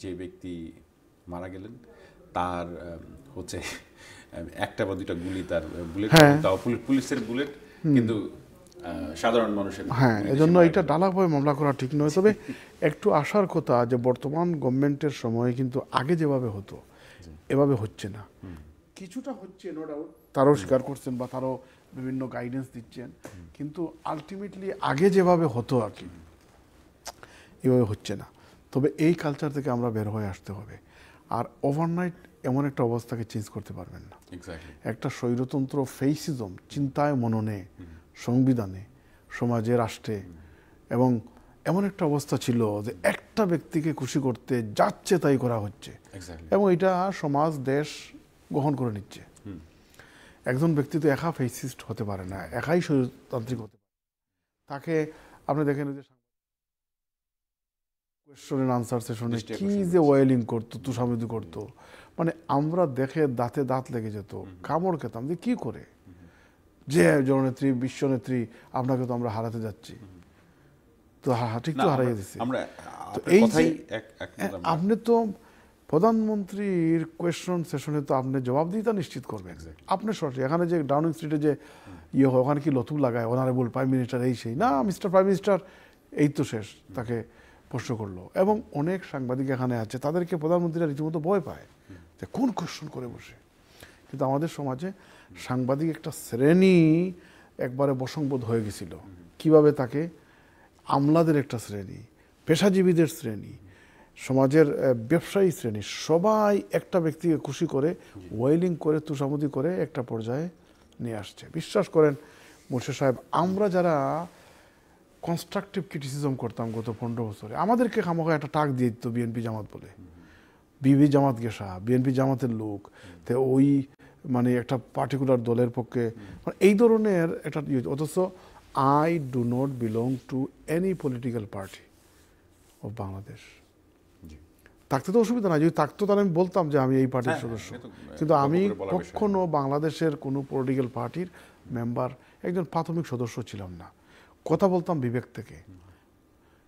যে ব্যক্তি মারা গেলেন তার হচ্ছে একটা বা দুইটা গুলি, তার বুলেট, তাও পুলিশের বুলেট, কিন্তু সাধারণ মানুষের। হ্যাঁ, এজন্য এটা ডালাভাবে মামলা করা ঠিক নয়। তবে একটু আসার কথা যে বর্তমান গভর্নমেন্টের সময়ে কিন্তু আগে যেভাবে হতো এভাবে হচ্ছে না। কিছুটা হচ্ছে, নো ডাউট, তারাও স্বীকার করছেন বা তারাও বিভিন্ন গাইডেন্স দিচ্ছেন, কিন্তু আলটিমেটলি আগে যেভাবে হতো আর কি এভাবে হচ্ছে না। তবে এই কালচার থেকে আমরা বের হয়ে আসতে হবে। আর ওভারনাইট এমন একটা অবস্থাকে চেঞ্জ করতে পারবেন না। একটা স্বৈরতন্ত্র, ফেসিজম চিন্তায়, মননে, সংবিধানে, সমাজে, রাষ্ট্রে, এবং এমন একটা অবস্থা ছিল যে একটা ব্যক্তিকে খুশি করতে যাচ্ছে তাই করা হচ্ছে, এবং এটা সমাজ, দেশ গ্রহণ করে নিচ্ছে। একজন ব্যক্তি তো একা ফেসিস্ট হতে পারে না, একাই স্বৈরতান্ত্রিক হতে পারে। তাকে আপনি দেখেন যে কোয়েশ্চন এন্ড আনসার সেশনে কি যে ওয়েলিং করতো, তুষামুদি করতো, মানে আমরা দেখে দাঁতে দাঁত লেগে যেত, কামড় খেতাম যে কি করে, যে জননেত্রী, বিশ্বনেত্রী, আপনাকে তো আমরা হারাতে যাচ্ছি, তো ঠিক তো হারাইয়ে দিচ্ছি। তো এই যে আপনি তো প্রধানমন্ত্রীর কোয়েশ্চন সেশনে তো আপনি জবাবদিহিতা নিশ্চিত করবেন, আপনি সরাসরি এখানে যে ডাউনিং স্ট্রিটে যে ইয়ে হয় ওখানে কি লতুম লাগায় অনারেবল প্রাইম মিনিস্টার এই সেই, না মিস্টার প্রাইম মিনিস্টার এই তো শেষ, তাকে প্রশ্ন করলো। এবং অনেক সাংবাদিক এখানে আছে, তাদেরকে প্রধানমন্ত্রীরা রীতিমতো ভয় পায় যে কোন কোয়েশ্চন করে বসে। কিন্তু আমাদের সমাজে সাংবাদিক একটা শ্রেণী একবারে বসংবোধ হয়ে গেছিল, কিভাবে তাকে আমলাদের একটা শ্রেণী, পেশাজীবীদের শ্রেণী, সমাজের ব্যবসায়ী শ্রেণী, সবাই একটা ব্যক্তিকে খুশি করে ওয়েলিং করে তুষামুদি করে একটা পর্যায়ে নিয়ে আসছে। বিশ্বাস করেন মোর্শেদ সাহেব, আমরা যারা কনস্ট্রাকটিভ ক্রিটিসিজম করতাম গত 15 বছরে, আমাদেরকে খামোখা একটা টাক দিয়ে দিত বিএনপি জামাত বলে, বিবি জামাত গেসা, বিএনপি জামাতের লোক, তো ওই মানে একটা পার্টিকুলার দলের পক্ষে, মানে এই ধরনের একটা, অথচ I do not belong to any political party of Bangladesh. থাকতে তো অসুবিধা নাই, যদি থাকতো তাহলে আমি বলতাম যে আমি এই পার্টির সদস্য, কিন্তু আমি কখনো বাংলাদেশের কোনো পলিটিক্যাল পার্টির মেম্বার, একজন প্রাথমিক সদস্য ছিলাম না। কথা বলতাম বিবেক থেকে,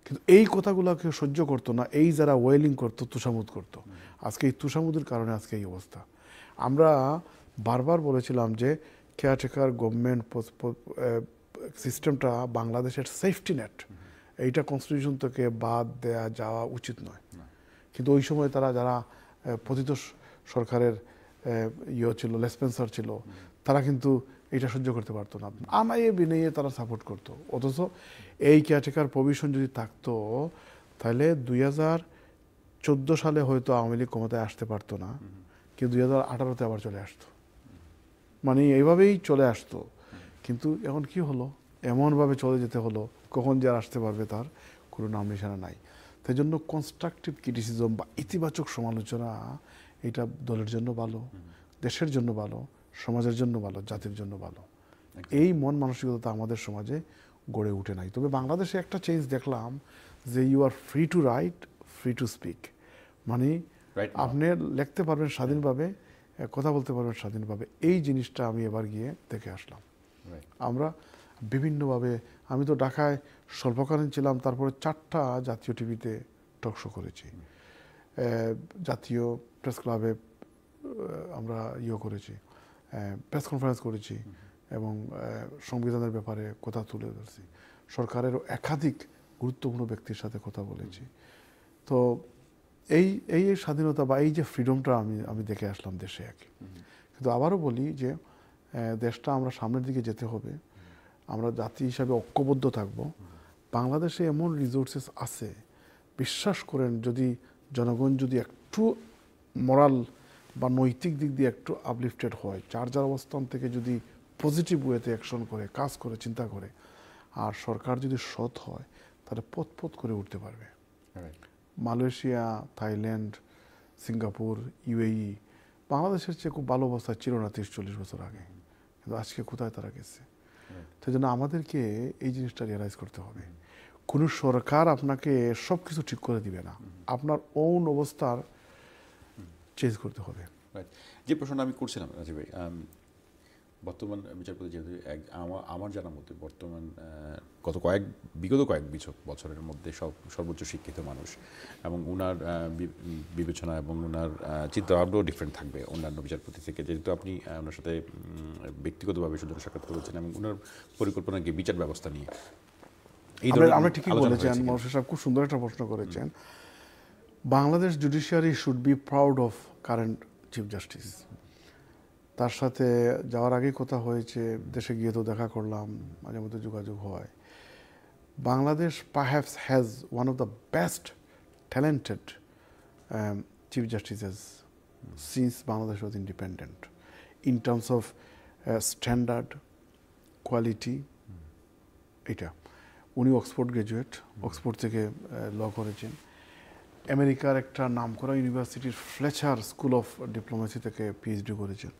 কিন্তু এই কথাগুলো কেউ সহ্য করতো না, এই যারা ওয়েলিং করতো, তুষামুদ করতো। আজকে এই তুষামুদের কারণে আজকে এই অবস্থা। আমরা বারবার বলেছিলাম যে কেয়ারটেকার গভর্নমেন্ট সিস্টেমটা বাংলাদেশের সেফটি নেট, এইটা কনস্টিটিউশন থেকে বাদ দেয়া যাওয়া উচিত নয়। কিন্তু ওই সময় তারা যারা পতিত সরকারের ইয়ে ছিল, লেসপেন্সার ছিল, তারা কিন্তু এটা সহ্য করতে পারতো না, আনাইয়ে বিনাইয়ে তারা সাপোর্ট করতো। অথচ এই কেয়ারটেকার প্রভিশন যদি থাকতো তাহলে 2014 সালে হয়তো আওয়ামী লীগ ক্ষমতায় আসতে পারতো না, কিন্তু 2018-তে আবার চলে আসতো, মানে এইভাবেই চলে আসতো। কিন্তু এখন কি হলো, এমনভাবে চলে যেতে হলো, কখন যে আর আসতে পারবে তার কোনো নাম নিশানা নাই। তাই জন্য কনস্ট্রাকটিভ ক্রিটিসিজম বা ইতিবাচক সমালোচনা, এটা দলের জন্য ভালো, দেশের জন্য ভালো, সমাজের জন্য ভালো, জাতির জন্য ভালো। এই মন মানসিকতা আমাদের সমাজে গড়ে উঠে নাই। তবে বাংলাদেশে একটা চেঞ্জ দেখলাম যে you are free to write, free to speak, মানে আপনি লিখতে পারবেন স্বাধীনভাবে, কথা বলতে পারবেন স্বাধীনভাবে। এই জিনিসটা আমি এবার গিয়ে দেখে আসলাম। আমরা বিভিন্নভাবে, আমি তো ঢাকায় স্বল্পকালীন ছিলাম, তারপরে 4টা জাতীয় টিভিতে টকশো করেছি, জাতীয় প্রেস ক্লাবে আমরা করেছি, প্রেস কনফারেন্স করেছি, এবং সংবিধানের ব্যাপারে কথা তুলে ধরছি, সরকারের একাধিক গুরুত্বপূর্ণ ব্যক্তির সাথে কথা বলেছি। তো এই স্বাধীনতা বা এই যে ফ্রিডমটা আমি দেখে আসলাম দেশে আগে। কিন্তু আবারও বলি যে দেশটা আমরা সামনের দিকে যেতে হবে, আমরা জাতি হিসাবে ঐক্যবদ্ধ থাকব। বাংলাদেশে এমন রিসোর্সেস আছে, বিশ্বাস করেন, যদি জনগণ যদি একটু মোরাল বা নৈতিক দিক দিয়ে একটু আপলিফটেড হয়, যার অবস্থান থেকে যদি পজিটিভ ওয়েতে অ্যাকশন করে, কাজ করে, চিন্তা করে, আর সরকার যদি সৎ হয়, তাহলে পথ করে উঠতে পারবে। মালয়েশিয়া, থাইল্যান্ড, সিঙ্গাপুর, ইউএই বাংলাদেশের চেয়ে খুব ভালো অবস্থায় ছিল না 30-40 বছর আগে, কিন্তু আজকে কোথায় তারা গেছে। তাই জন্য আমাদেরকে এই জিনিসটা রিয়ালাইজ করতে হবে, কোনো সরকার আপনাকে সব কিছু ঠিক করে দিবে না, আপনার ওন অবস্থার চেঞ্জ করতে হবে। যে প্রশ্নটা আমি করছিলাম রাজীব ভাই, বর্তমান বিচারপতি যেহেতু আমার জানার মধ্যে বর্তমান বিগত কয়েক বছরের মধ্যে সর্বোচ্চ শিক্ষিত মানুষ, এবং ওনার বিবেচনা এবং ওনার চিন্তা আরও ডিফারেন্ট থাকবে অন্যান্য বিচারপতি থেকে, যেহেতু আপনি ওনার সাথে ব্যক্তিগতভাবে সুযোগ সাক্ষাৎ করেছেন, এবং ওনার পরিকল্পনা কি বিচার ব্যবস্থা নিয়ে আমরা ঠিকই বলেছেন, মোর্শেদ সাহেব খুব সুন্দর একটা প্রশ্ন করেছেন। Bangladesh judiciary should be proud of current chief justice. তার সাথে যাওয়ার আগেই কথা হয়েছে, দেশে গিয়ে তো দেখা করলাম, মাঝে মধ্যে যোগাযোগ হয়। Bangladesh perhaps has one of the best talented chief justices since Bangladesh was independent, in terms of standard, quality. এটা উনি অক্সফোর্ড গ্র্যাজুয়েট, অক্সফোর্ড থেকে ল করেছেন। আমেরিকার একটা নামকরা ইউনিভার্সিটির ফ্লেচার স্কুল অফ ডিপ্লোমেসি থেকে পিএইচডি করেছেন।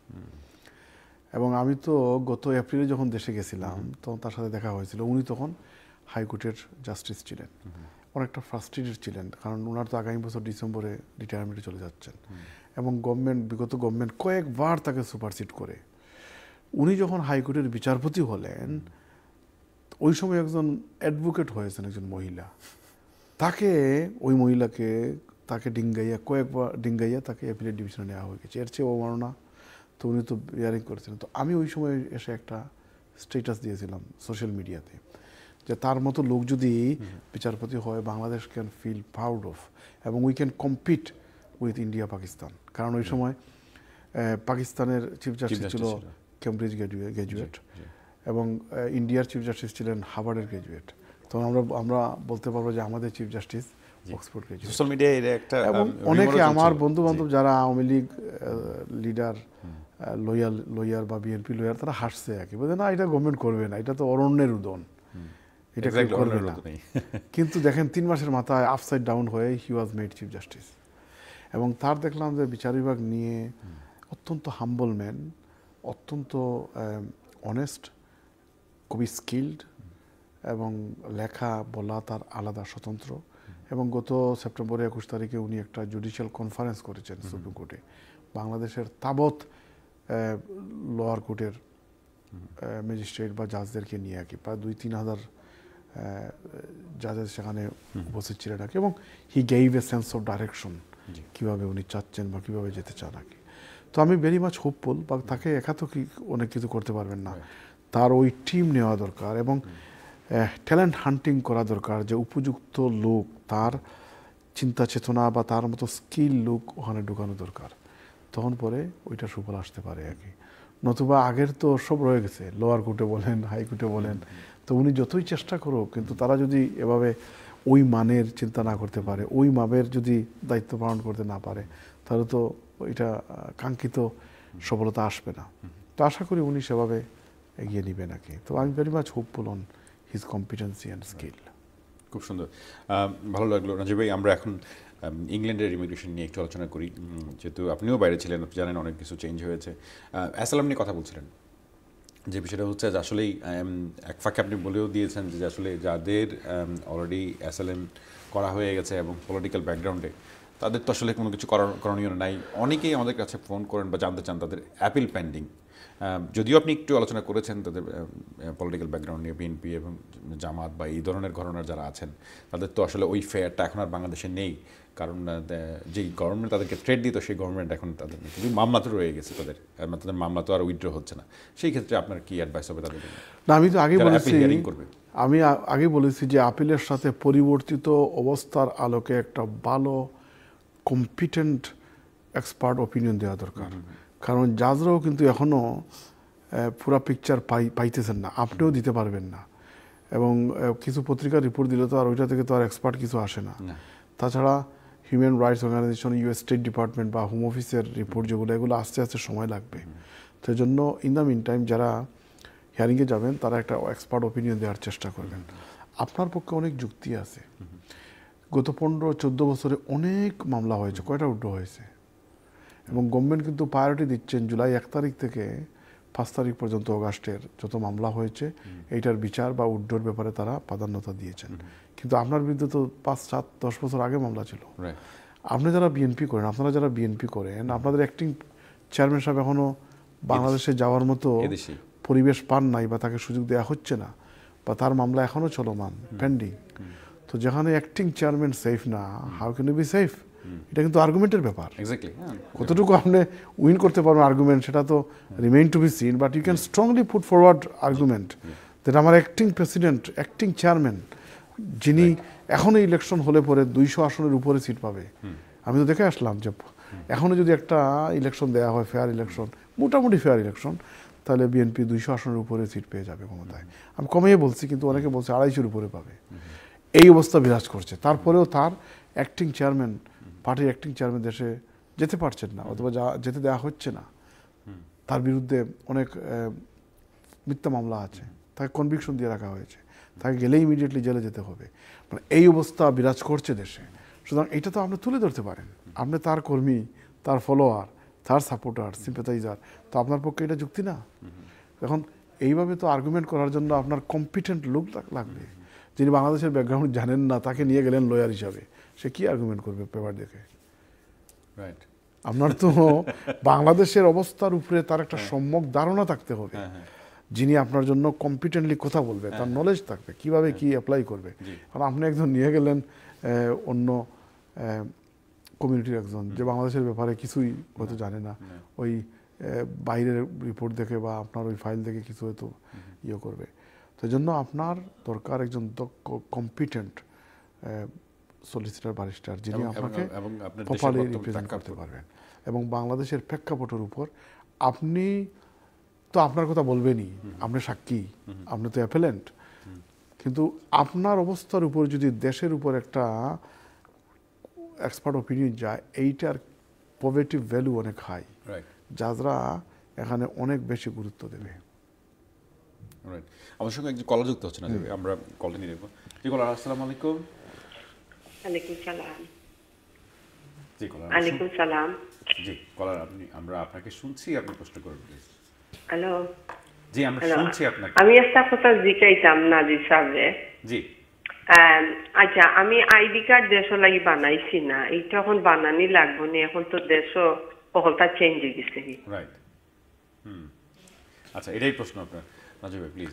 এবং আমি তো গত এপ্রিলে যখন দেশে গেছিলাম তখন তার সাথে দেখা হয়েছিল, উনি তখন হাইকোর্টের জাস্টিস ছিলেন। অনেকটা ফ্রাস্ট্রেটেড ছিলেন, কারণ ওনার তো আগামী বছর ডিসেম্বরে রিটায়ারমেন্টে চলে যাচ্ছেন এবং বিগত গভর্নমেন্ট কয়েকবার তাকে সুপারসিড করে। উনি যখন হাইকোর্টের বিচারপতি হলেন, ওই সময় একজন অ্যাডভোকেট হয়েছেন, একজন মহিলা, ওই মহিলাকে কয়েকবার ডিঙ্গাইয়া তাকে অ্যাপিলেট ডিভিশনে নেওয়া হয়ে গেছে। এর চেয়ে অবমাননা তো উনি তো বিয়ারিং করেছিলেন। তো আমি ওই সময় এসে একটা স্ট্যাটাস দিয়েছিলাম সোশ্যাল মিডিয়াতে যে তার মতো লোক যদি বিচারপতি হয়, Bangladesh can feel proud of, এবং we can compete with India Pakistan. কারণ ওই সময় পাকিস্তানের চিফ জাস্টিস ছিল কেমব্রিজ গ্র্যাজুয়েট এবং ইন্ডিয়ার চিফ জাস্টিস ছিলেন হার্ভার্ডের গ্র্যাজুয়েট। তখন আমরা বলতে পারবো যে আমাদের chief justice Oxford graduate. Social মিডিয়ায় একটা এবং অনেকে আমার বন্ধু বান্ধব যারা আওয়ামী লীগ লিডার, লয়ার বা বিএনপি লয়ার, তারা হাসছে আর কি, বলে না এটা গভর্নমেন্ট করবে না, এটা তো অরণ্যের উদন, এটা করবে না। কিন্তু দেখেন 3 মাসের মাথায় আপসাইড ডাউন হয়ে হি ওয়াজ মেড চিফ জাস্টিস। এবং তার দেখলাম যে বিচার বিভাগ নিয়ে অত্যন্ত হাম্বল ম্যান, অত্যন্ত অনেস্ট, খুবই স্কিল্ড, এবং লেখা বলা তার আলাদা স্বতন্ত্র। এবং গত সেপ্টেম্বরে 21 তারিখে উনি একটা জুডিশিয়াল কনফারেন্স করেছেন সুপ্রিম কোর্টে, বাংলাদেশের তাবৎ লোয়ার কোর্টের ম্যাজিস্ট্রেট বা জাজদেরকে নিয়ে আর কি, প্রায় 2-3 হাজার জাজেস সেখানে উপস্থিত ছিলেন আর কি। এবং he gave a sense of direction, কীভাবে উনি চাচ্ছেন বা কীভাবে যেতে চান আর কি। তো আমি ভেরি মাচ হোপফুল, বা তাকে একা তো অনেক কিছু করতে পারবেন না, তার ওই টিম নেওয়া দরকার এবং ট্যালেন্ট হান্টিং করা দরকার, যে উপযুক্ত লোক, তার চিন্তা চেতনা বা তার মতো স্কিল লোক ওখানে ঢুকানো দরকার। তখন পরে ওইটা সুফল আসতে পারে আর কি। নতুবা আগের তো সব রয়ে গেছে, লোয়ার কোর্টে বলেন, হাইকোর্টে বলেন, তো উনি যতই চেষ্টা করুক, কিন্তু তারা যদি এভাবে ওই মানের চিন্তা না করতে পারে, ওই মাপের যদি দায়িত্ব পালন করতে না পারে, তাহলে তো এটা কাঙ্ক্ষিত সফলতা আসবে না। তো আশা করি উনি সেভাবে এগিয়ে নেবেন আর কি। তো আমি very much hopeful on his competency and skill. খুব সুন্দর, ভালো লাগলো নাজির ভাই। আমরা এখন ইংল্যান্ডের ইমিগ্রেশন নিয়ে একটু আলোচনা করি, যেহেতু আপনিও বাইরে ছিলেন, আপনি জানেন অনেক কিছু চেঞ্জ হয়েছে। অ্যাসাইলাম নিয়ে কথা বলছিলেন, যে বিষয়টা হচ্ছে যে আসলেই এক ফাঁকে আপনি বলেও দিয়েছেন যে আসলে যাদের অলরেডি অ্যাসাইলাম করা হয়ে গেছে এবং পলিটিক্যাল ব্যাকগ্রাউন্ডে, তাদের তো আসলে কোনো কিছু করণীয় নাই। অনেকেই আমাদের কাছে ফোন করেন বা জানতে চান তাদের অ্যাপিল পেন্ডিং। যদিও আপনি একটু আলোচনা করেছেন তাদের পলিটিক্যাল ব্যাকগ্রাউন্ড নিয়ে, বিএনপি এবং জামাত বা এই ধরনের ঘটনার যারা আছেন, তাদের তো আসলে ওই ফেয়ারটা এখন আর বাংলাদেশে নেই, কারণ যেই গভর্নমেন্ট তাদেরকে ট্রেড দিত সেই গভর্নমেন্ট এখন তাদের কিন্তু মামলা তো রয়ে গেছে, তাদের মামলা তো আর উইথড্র হচ্ছে না। সেই ক্ষেত্রে আপনার কি অ্যাডভাইস হবে তাদের জন্য? না, আমি তো আগে বলেছি যে আপিলের সাথে পরিবর্তিত অবস্থার আলোকে একটা ভালো কম্পিটেন্ট এক্সপার্ট ওপিনিয়ন দেওয়া দরকার। কারণ জাজরাও কিন্তু এখনও পুরা পিকচার পাইতেছেন না, আপনিও দিতে পারবেন না। এবং কিছু পত্রিকার রিপোর্ট দিলে তো আর ওইটা থেকে তো আর এক্সপার্ট কিছু আসে না। তাছাড়া human rights organisation, US state department বা হোম অফিসের রিপোর্ট যেগুলো, এগুলো আস্তে আস্তে সময় লাগবে। তো এই জন্য ইন দ্য মিন টাইম যারা হিয়ারিংয়ে যাবেন, তারা একটা এক্সপার্ট ওপিনিয়ন দেওয়ার চেষ্টা করবেন। আপনার পক্ষে অনেক যুক্তি আছে। গত 15-14 বছরে অনেক মামলা হয়েছে, কয়টা উড্র হয়েছে, এবং গভর্নমেন্ট কিন্তু প্রায়োরিটি দিচ্ছেন জুলাই 1 তারিখ থেকে 5 তারিখ পর্যন্ত অগাস্টের যত মামলা হয়েছে এইটার বিচার বা উড্ডোর ব্যাপারে তারা প্রাধান্যতা দিয়েছেন। কিন্তু আপনার বিরুদ্ধে তো 5-7-10 বছর আগে মামলা ছিল। আপনি যারা বিএনপি করেন, আপনারা যারা বিএনপি করেন, আপনাদের অ্যাক্টিং চেয়ারম্যান সাহেব এখনও বাংলাদেশে যাওয়ার মতো পরিবেশ পান নাই, বা তাকে সুযোগ দেওয়া হচ্ছে না, বা তার মামলা এখনও চলমান, পেন্ডিং। তো যেখানে অ্যাক্টিং চেয়ারম্যান সেফ না, how can you be safe? এটা কিন্তু আর্গুমেন্টের ব্যাপার। কতটুকু আপনি উইন করতে পারবেন আর্গুমেন্ট, সেটা তো remain to be seen, but you can strongly put forward argument যেটা আমার অ্যাক্টিং প্রেসিডেন্ট, অ্যাক্টিং চেয়ারম্যান, যিনি এখনও ইলেকশন হলে পরে 200 আসনের উপরে সিট পাবে। আমি তো দেখে আসলাম যে এখনও যদি একটা ইলেকশন দেওয়া হয়, ফেয়ার ইলেকশন, মোটামুটি ফেয়ার ইলেকশন, তাহলে বিএনপি 200 আসনের উপরে সিট পেয়ে যাবে ক্ষমতায়। আমি কমিয়ে বলছি, কিন্তু অনেকে বলছে 250-এর উপরে পাবে। এই অবস্থা বিরাজ করছে। তারপরেও তার অ্যাক্টিং চেয়ারম্যান, পার্টির অ্যাক্টিং চেয়ারম্যান দেশে যেতে পারছেন না, অথবা যেতে দেওয়া হচ্ছে না। তার বিরুদ্ধে অনেক মিথ্যা মামলা আছে, তাকে কনভিকশন দিয়ে রাখা হয়েছে, তাকে গেলে ইমিডিয়েটলি জেলে যেতে হবে। মানে এই অবস্থা বিরাজ করছে দেশে। সুতরাং এটা তো আপনি তুলে ধরতে পারেন, আপনি তার কর্মী, তার ফলোয়ার, তার সাপোর্টার, সিম্প্যাথাইজার, তো আপনার পক্ষে এটা যুক্তি না। এখন এইভাবে তো আর্গুমেন্ট করার জন্য আপনার কম্পিটেন্ট লোক লাগবে, যিনি বাংলাদেশের ব্যাকগ্রাউন্ড জানেন না তাকে নিয়ে গেলেন লয়ার হিসাবে, সে কি আর্গুমেন্ট করবে পেপার দেখে? রাইট। আপনার তো বাংলাদেশের অবস্থার উপরে তার একটা সম্যক ধারণা থাকতে হবে, যিনি আপনার জন্য কম্পিটেন্টলি কথা বলবে, তার নলেজ থাকবে কিভাবে কি অ্যাপ্লাই করবে। কারণ আপনি একজন নিয়ে গেলেন অন্য কমিউনিটির একজন, যে বাংলাদেশের ব্যাপারে কিছুই হয়তো জানে না, ওই বাইরের রিপোর্ট দেখে বা আপনার ওই ফাইল দেখে কিছু হয়তো ইয়ে করবে। তো জন্য আপনার দরকার একজন দক্ষ কম্পিটেন্ট সলিসিটর ব্যারিস্টার, যিনি আপনাকে প্রপারলি রিপ্রেজেন্ট করতে পারবেন। এবং বাংলাদেশের প্রেক্ষাপটের উপর আপনি তো আপনার কথা বলবেনই, আপনি সাক্ষী, আপনি তো অ্যাপেলেন্ট, কিন্তু আপনার অবস্থার উপর যদি দেশের উপর একটা এক্সপার্ট ওপিনিয়ন যায়, এইটার পজিটিভ ভ্যালু অনেক হাই, যারা এখানে অনেক বেশি গুরুত্ব দেবে। আমাদের সঙ্গে একজন কলার যুক্ত হচ্ছে না, আমরা কলটা নিয়ে নেব। জি কলার, আসসালামু আলাইকুম। ওয়ালাইকুম সালাম। জি কলার। ওয়ালাইকুম সালাম। জি কলার, আমরা আপনাকে শুনছি, আপনি প্রশ্ন করুন প্লিজ। হ্যালো। জি আমরা শুনছি আপনাকে। আমি একটা কথা জিজ্ঞাইতাম নাজির সাহেবরে। জি। আচ্ছা, আমি আইডি কার্ড দেশও লাগি বানাইছি না, এইটা এখন বানানি লাগবো না, এখন তো দেশও কলটা চেঞ্জ হয়ে গেছে। রাইট। আচ্ছা, এটাই প্রশ্ন আপনার নাজির ভাই, প্লিজ।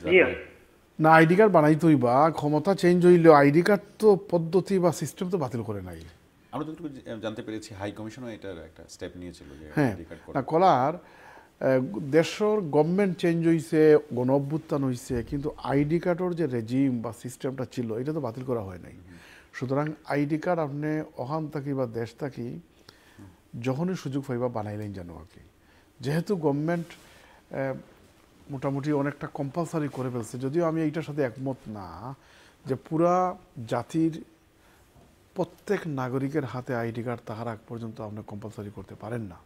না, আইডি কার্ড বানাইতেই বা ক্ষমতা চেঞ্জ হইলেও আইডি কার্ড তো পদ্ধতি বা সিস্টেম তো বাতিল করে নাই। আমরা তো জানতে পেরেছি হাই কমিশনও এটার একটা স্টেপ নিয়েছিল যে আইডি কার্ড না কলার দেশের গভর্নমেন্ট চেঞ্জ হয়েছে, গণ অভ্যুত্থান হয়েছে, কিন্তু আইডি কার্ডের যে রেজিম বা সিস্টেমটা ছিল এটা তো বাতিল করা হয় নাই। সুতরাং আইডি কার্ড আপনি ওখান থাকি বা দেশ থাকি যখনই সুযোগ পাইবা বানাইলেন যেন আর কি। যেহেতু গভর্নমেন্ট মোটামুটি অনেকটা কম্পালসারি করে ফেলছে, যদিও আমি এইটার সাথে একমত না যে পুরা জাতির প্রত্যেক নাগরিকের হাতে আইডি কার্ড তাহার আগ পর্যন্ত আপনি কম্পালসারি করতে পারেন না,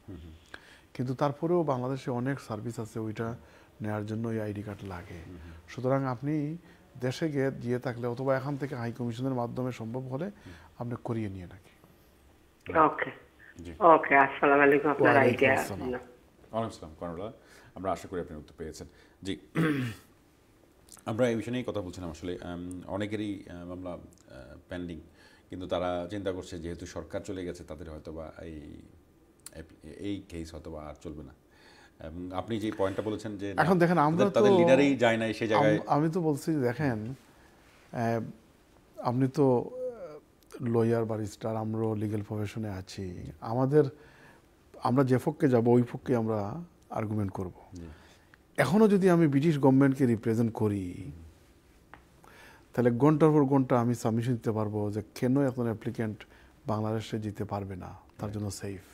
কিন্তু তারপরেও বাংলাদেশে অনেক সার্ভিস আছে ওইটা নেওয়ার জন্য এই আইডি কার্ড লাগে। সুতরাং আপনি দেশে গিয়ে থাকলে অথবা এখান থেকে হাই কমিশনের মাধ্যমে সম্ভব হলে আপনি করিয়ে নিয়ে নাকি। ওকে ওকে, আসসালামু আলাইকুম। আপনার আইডিয়া আমরা আশা করি আপনি উত্তর পেয়েছেন। জি, আমরা এই বিষয় নিয়েই কথা বলছিলাম। আসলে অনেকেরই মামলা পেন্ডিং, কিন্তু তারা চিন্তা করছে যেহেতু সরকার চলে গেছে তাদের হয়তো বা এই কেস হয়তো বা আর চলবে না। আপনি যে পয়েন্টটা বলেছেন যে এখন দেখেন আমরা তাদের লিডারই যায় না সেই জায়গায়, আমি তো বলছি দেখেন আপনি তো লয়ার ব্যারিস্টার, আমরাও লিগ্যাল প্রফেশনে আছি, আমরা যে পক্ষে যাব ওই পক্ষে আমরা আর্গুমেন্ট করব। এখনও যদি আমি ব্রিটিশ গভর্নমেন্টকে রিপ্রেজেন্ট করি তাহলে ঘন্টার পর ঘন্টা আমি সাবমিশন দিতে পারবো যে কেন এখন অ্যাপ্লিক্যান্ট বাংলাদেশে যেতে পারবে না, তার জন্য সেফ,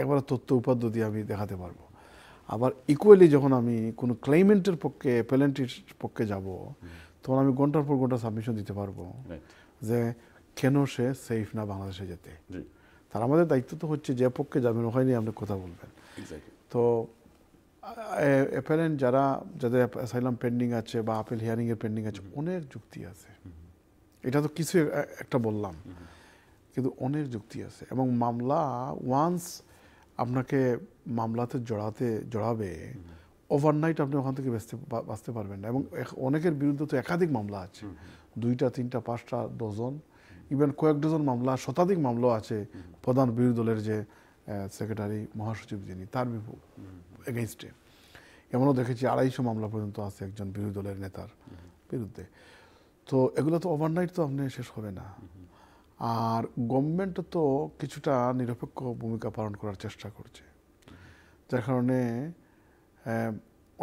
একবার তথ্য উপাদ্য দিয়ে আমি দেখাতে পারবো। আবার ইকুয়ালি যখন আমি কোনো ক্লেইমেন্টের পক্ষে অ্যাপেলেন্টের পক্ষে যাব তখন আমি ঘন্টার পর ঘন্টা সাবমিশন দিতে পারবো যে কেন সে সেফ না বাংলাদেশে যেতে। তার আমাদের দায়িত্ব তো হচ্ছে যে পক্ষে যাবেন ওখানে নিয়ে আপনি কথা বলবেন। তো অ্যাপেলেন্ট যাদের অ্যাসাইলাম পেন্ডিং আছে বা আপিল হিয়ারিংয়ের পেন্ডিং আছে, অনেক যুক্তি আছে। এটা তো কিছু একটা বললাম, কিন্তু অনেক যুক্তি আছে। এবং মামলা ওয়ান্স আপনাকে মামলাতে জড়াবে, ওভারনাইট আপনি ওখান থেকে বাঁচতে পারবেন না। এবং অনেকের বিরুদ্ধে তো একাধিক মামলা আছে, 2টা 3টা 5টা ডজন, ইভেন কয়েক ডজন মামলা, শতাধিক মামলা আছে প্রধান বিরোধী দলের যে সেক্রেটারি মহাসচিব যিনি, তার এগেইনস্টে। এমনও দেখেছি 250 মামলা পর্যন্ত আছে একজন বিরোধী দলের নেতার বিরুদ্ধে। তো এগুলো তো ওভারনাইট তো আপনি শেষ হবে না। আর গভর্নমেন্ট তো কিছুটা নিরপেক্ষ ভূমিকা পালন করার চেষ্টা করছে, যার কারণে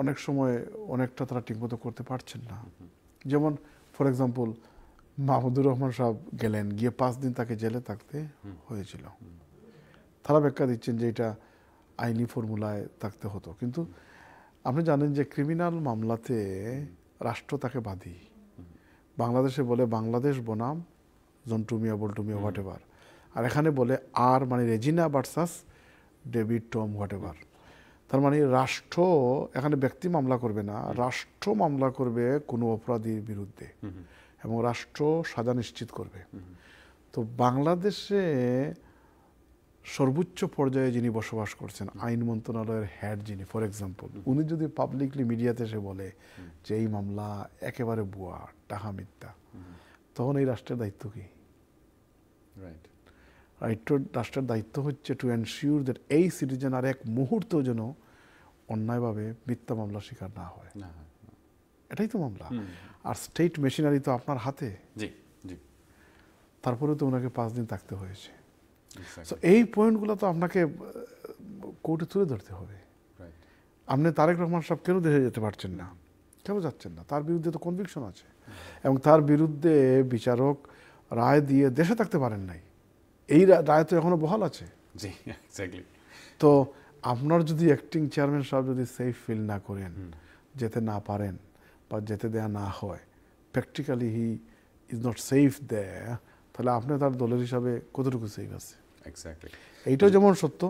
অনেক সময় অনেকটা তারা ঠিকমতো করতে পারছেন না। যেমন ফর এক্সাম্পল মাহমুদুর রহমান সাহেব গেলেন, গিয়ে 5 দিন তাকে জেলে থাকতে হয়েছিল। তারা ব্যাখ্যা দিচ্ছেন যে এটা আইনি ফর্মুলায় থাকতে হতো, কিন্তু আপনি জানেন যে ক্রিমিনাল মামলাতে রাষ্ট্র তাকে বাদী। বাংলাদেশে বলে বাংলাদেশ বনাম জন্টু মিয়া বল্টু মিয়া হোয়াট এভার, আর এখানে বলে আর মানে Regina versus David Tom whatever. তার মানে রাষ্ট্র এখানে ব্যক্তি মামলা করবে না, রাষ্ট্র মামলা করবে কোনো অপরাধীর বিরুদ্ধে এবং রাষ্ট্র সাজা নিশ্চিত করবে। তো বাংলাদেশে সর্বোচ্চ পর্যায়ে যিনি বসবাস করছেন, আইন মন্ত্রণালয়ের হেড যিনি, ফর এক্সাম্পল, উনি যদি পাবলিকলি মিডিয়াতে এসে বলে যে এই মামলা একেবারে ভুয়া, টাকা মিথ্যা, তখন এই রাষ্ট্রের দায়িত্ব কি? রাষ্ট্রের দায়িত্ব হচ্ছে টু এনশিওর দ্যাট এই সিটিজেন আর এক মুহূর্তেও যেন অন্যায়ভাবে মিথ্যা মামলা শিকার না হয়। এটাই তো মামলা। আর স্টেট মেশিনারি তো আপনার হাতে। তারপরে তো ওনাকে 5 দিন থাকতে হয়েছে। সো এই পয়েন্টগুলো তো আপনাকে কোর্টে তুলে ধরতে হবে। আপনি তারেক রহমান সাহেব কেন দেশে যেতে পারছেন না? কেন যাচ্ছেন না? তার বিরুদ্ধে তো কনভিকশন আছে এবং তার বিরুদ্ধে বিচারক রায় দিয়ে দেশে থাকতে পারেন নাই। এই রায় তো এখনো বহাল আছে। তো আপনার যদি অ্যাক্টিং চেয়ারম্যান সাহেব যদি সেফ ফিল না করেন, যেতে না পারেন বা যেতে দেয়া না হয়, practically he is not safe there, তাহলে আপনি তার দলের হিসাবে কতটুকু সেফ আছে? এইটাও যেমন সত্য,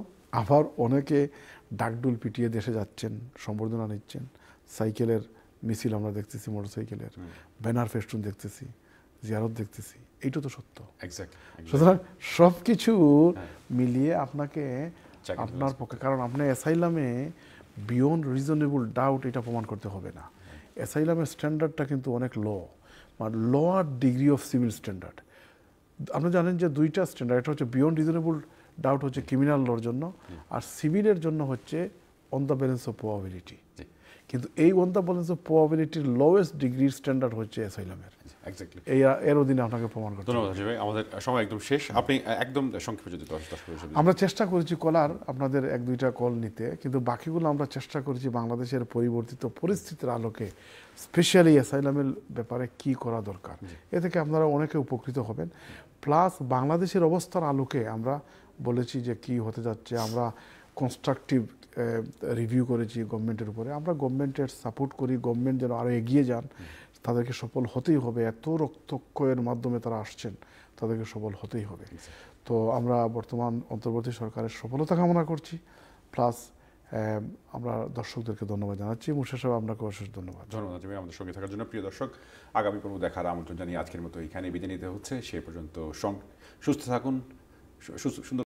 আবার অনেকে ডাকডুল পিটিয়ে দেশে যাচ্ছেন, সম্বর্ধনা নিচ্ছেন, সাইকেলের মিছিল আমরা দেখতেছি, মোটরসাইকেলের ব্যানার ফেস্টুন দেখতেছি, জিয়ারত দেখতেছি, এইটা তো সত্য। সুতরাং সব কিছু মিলিয়ে আপনাকে আপনার পক্ষে, কারণ আপনি অ্যাসাইলামে বিয়ন্ড রিজনেবল ডাউট এটা প্রমাণ করতে হবে না। অ্যাসাইলামের স্ট্যান্ডার্ডটা কিন্তু অনেক মানে lower degree of civil standard. আপনি জানেন যে 2টা স্ট্যান্ডার্ড, এটা হচ্ছে বিয়ন্ড রিজনেবল ডাউট হচ্ছে ক্রিমিনাল লর জন্য, আর সিভিলের জন্য হচ্ছে on the balance of probability. কিন্তু এই অন দ্য ব্যালেন্স অফ প্রবাবিলিটির লোয়েস্ট ডিগ্রির স্ট্যান্ডার্ড হচ্ছে অ্যাসাইলামের। এর অধীনে আপনাকে প্রমাণ করতে হবে। ধন্যবাদ ভাই, আমাদের সময় একদম শেষ। আপনি একদম সংক্ষেপে যদি 10 আমরা চেষ্টা করেছি কলার আপনাদের 1-2টা কল নিতে, কিন্তু বাকিগুলো আমরা চেষ্টা করেছি বাংলাদেশের পরিবর্তিত পরিস্থিতির আলোকে স্পেশালি অ্যাসাইলামের ব্যাপারে কি করা দরকার, এ থেকে আপনারা অনেকে উপকৃত হবেন। প্লাস বাংলাদেশের অবস্থার আলোকে আমরা বলেছি যে কি হতে যাচ্ছে। আমরা কনস্ট্রাকটিভ রিভিউ করেছি গভর্নমেন্টের উপরে। আমরা গভর্নমেন্টের সাপোর্ট করি, গভর্নমেন্ট যেন আরও এগিয়ে যান, তাদেরকে সফল হতেই হবে। এত রক্তক্ষয়ের মাধ্যমে তারা আসছেন, তাদেরকে সফল হতেই হবে। তো আমরা বর্তমান অন্তর্বর্তী সরকারের সফলতা কামনা করছি। প্লাস আমরা দর্শকদেরকে ধন্যবাদ জানাচ্ছি। মুর্শেদ সাহেব, আপনাকে অশেষ ধন্যবাদ। ধন্যবাদ আমাদের সঙ্গে থাকার জন্য। প্রিয় দর্শক, আগামী পর্ব দেখার আমন্ত্রণ জানিয়ে আজকের মতো এখানে বিদায় নিতে হচ্ছে। সে পর্যন্ত সুস্থ থাকুন, সুন্দর